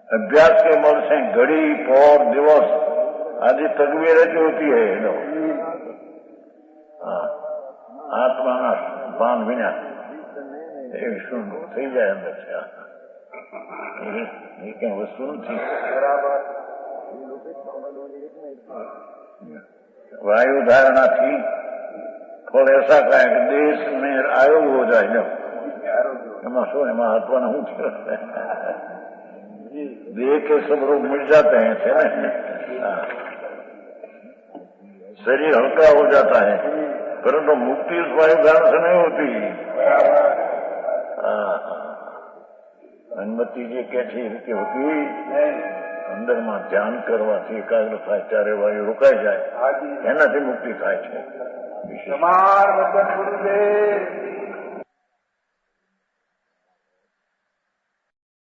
अभ्यास के बल से घड़ी पौर दिवस आदि तकबीरें जो होती है आत्मा ना भान बिना सुन थी जाए अंदर से. ये क्या वस्तु थी. वायु धारणा थी फल ऐसा कहा कि देश में आरोग्य हो जाए. जब एमा शो एमा आत्मा ने हूँ देह के सब रोग मिट जाते हैं, शरीर हल्का हो जाता है, परंतु मुक्ति उस वायु धारण से नहीं होती. अनुमति जी कैसी रीति होती અંદરમાં ધ્યાન કરવાથી એકાગ્ર થાય ત્યારે વાયુ રોકાઈ જાય, એનાથી મુક્તિ થાય છે. તમાર વચન ગુરુદેવ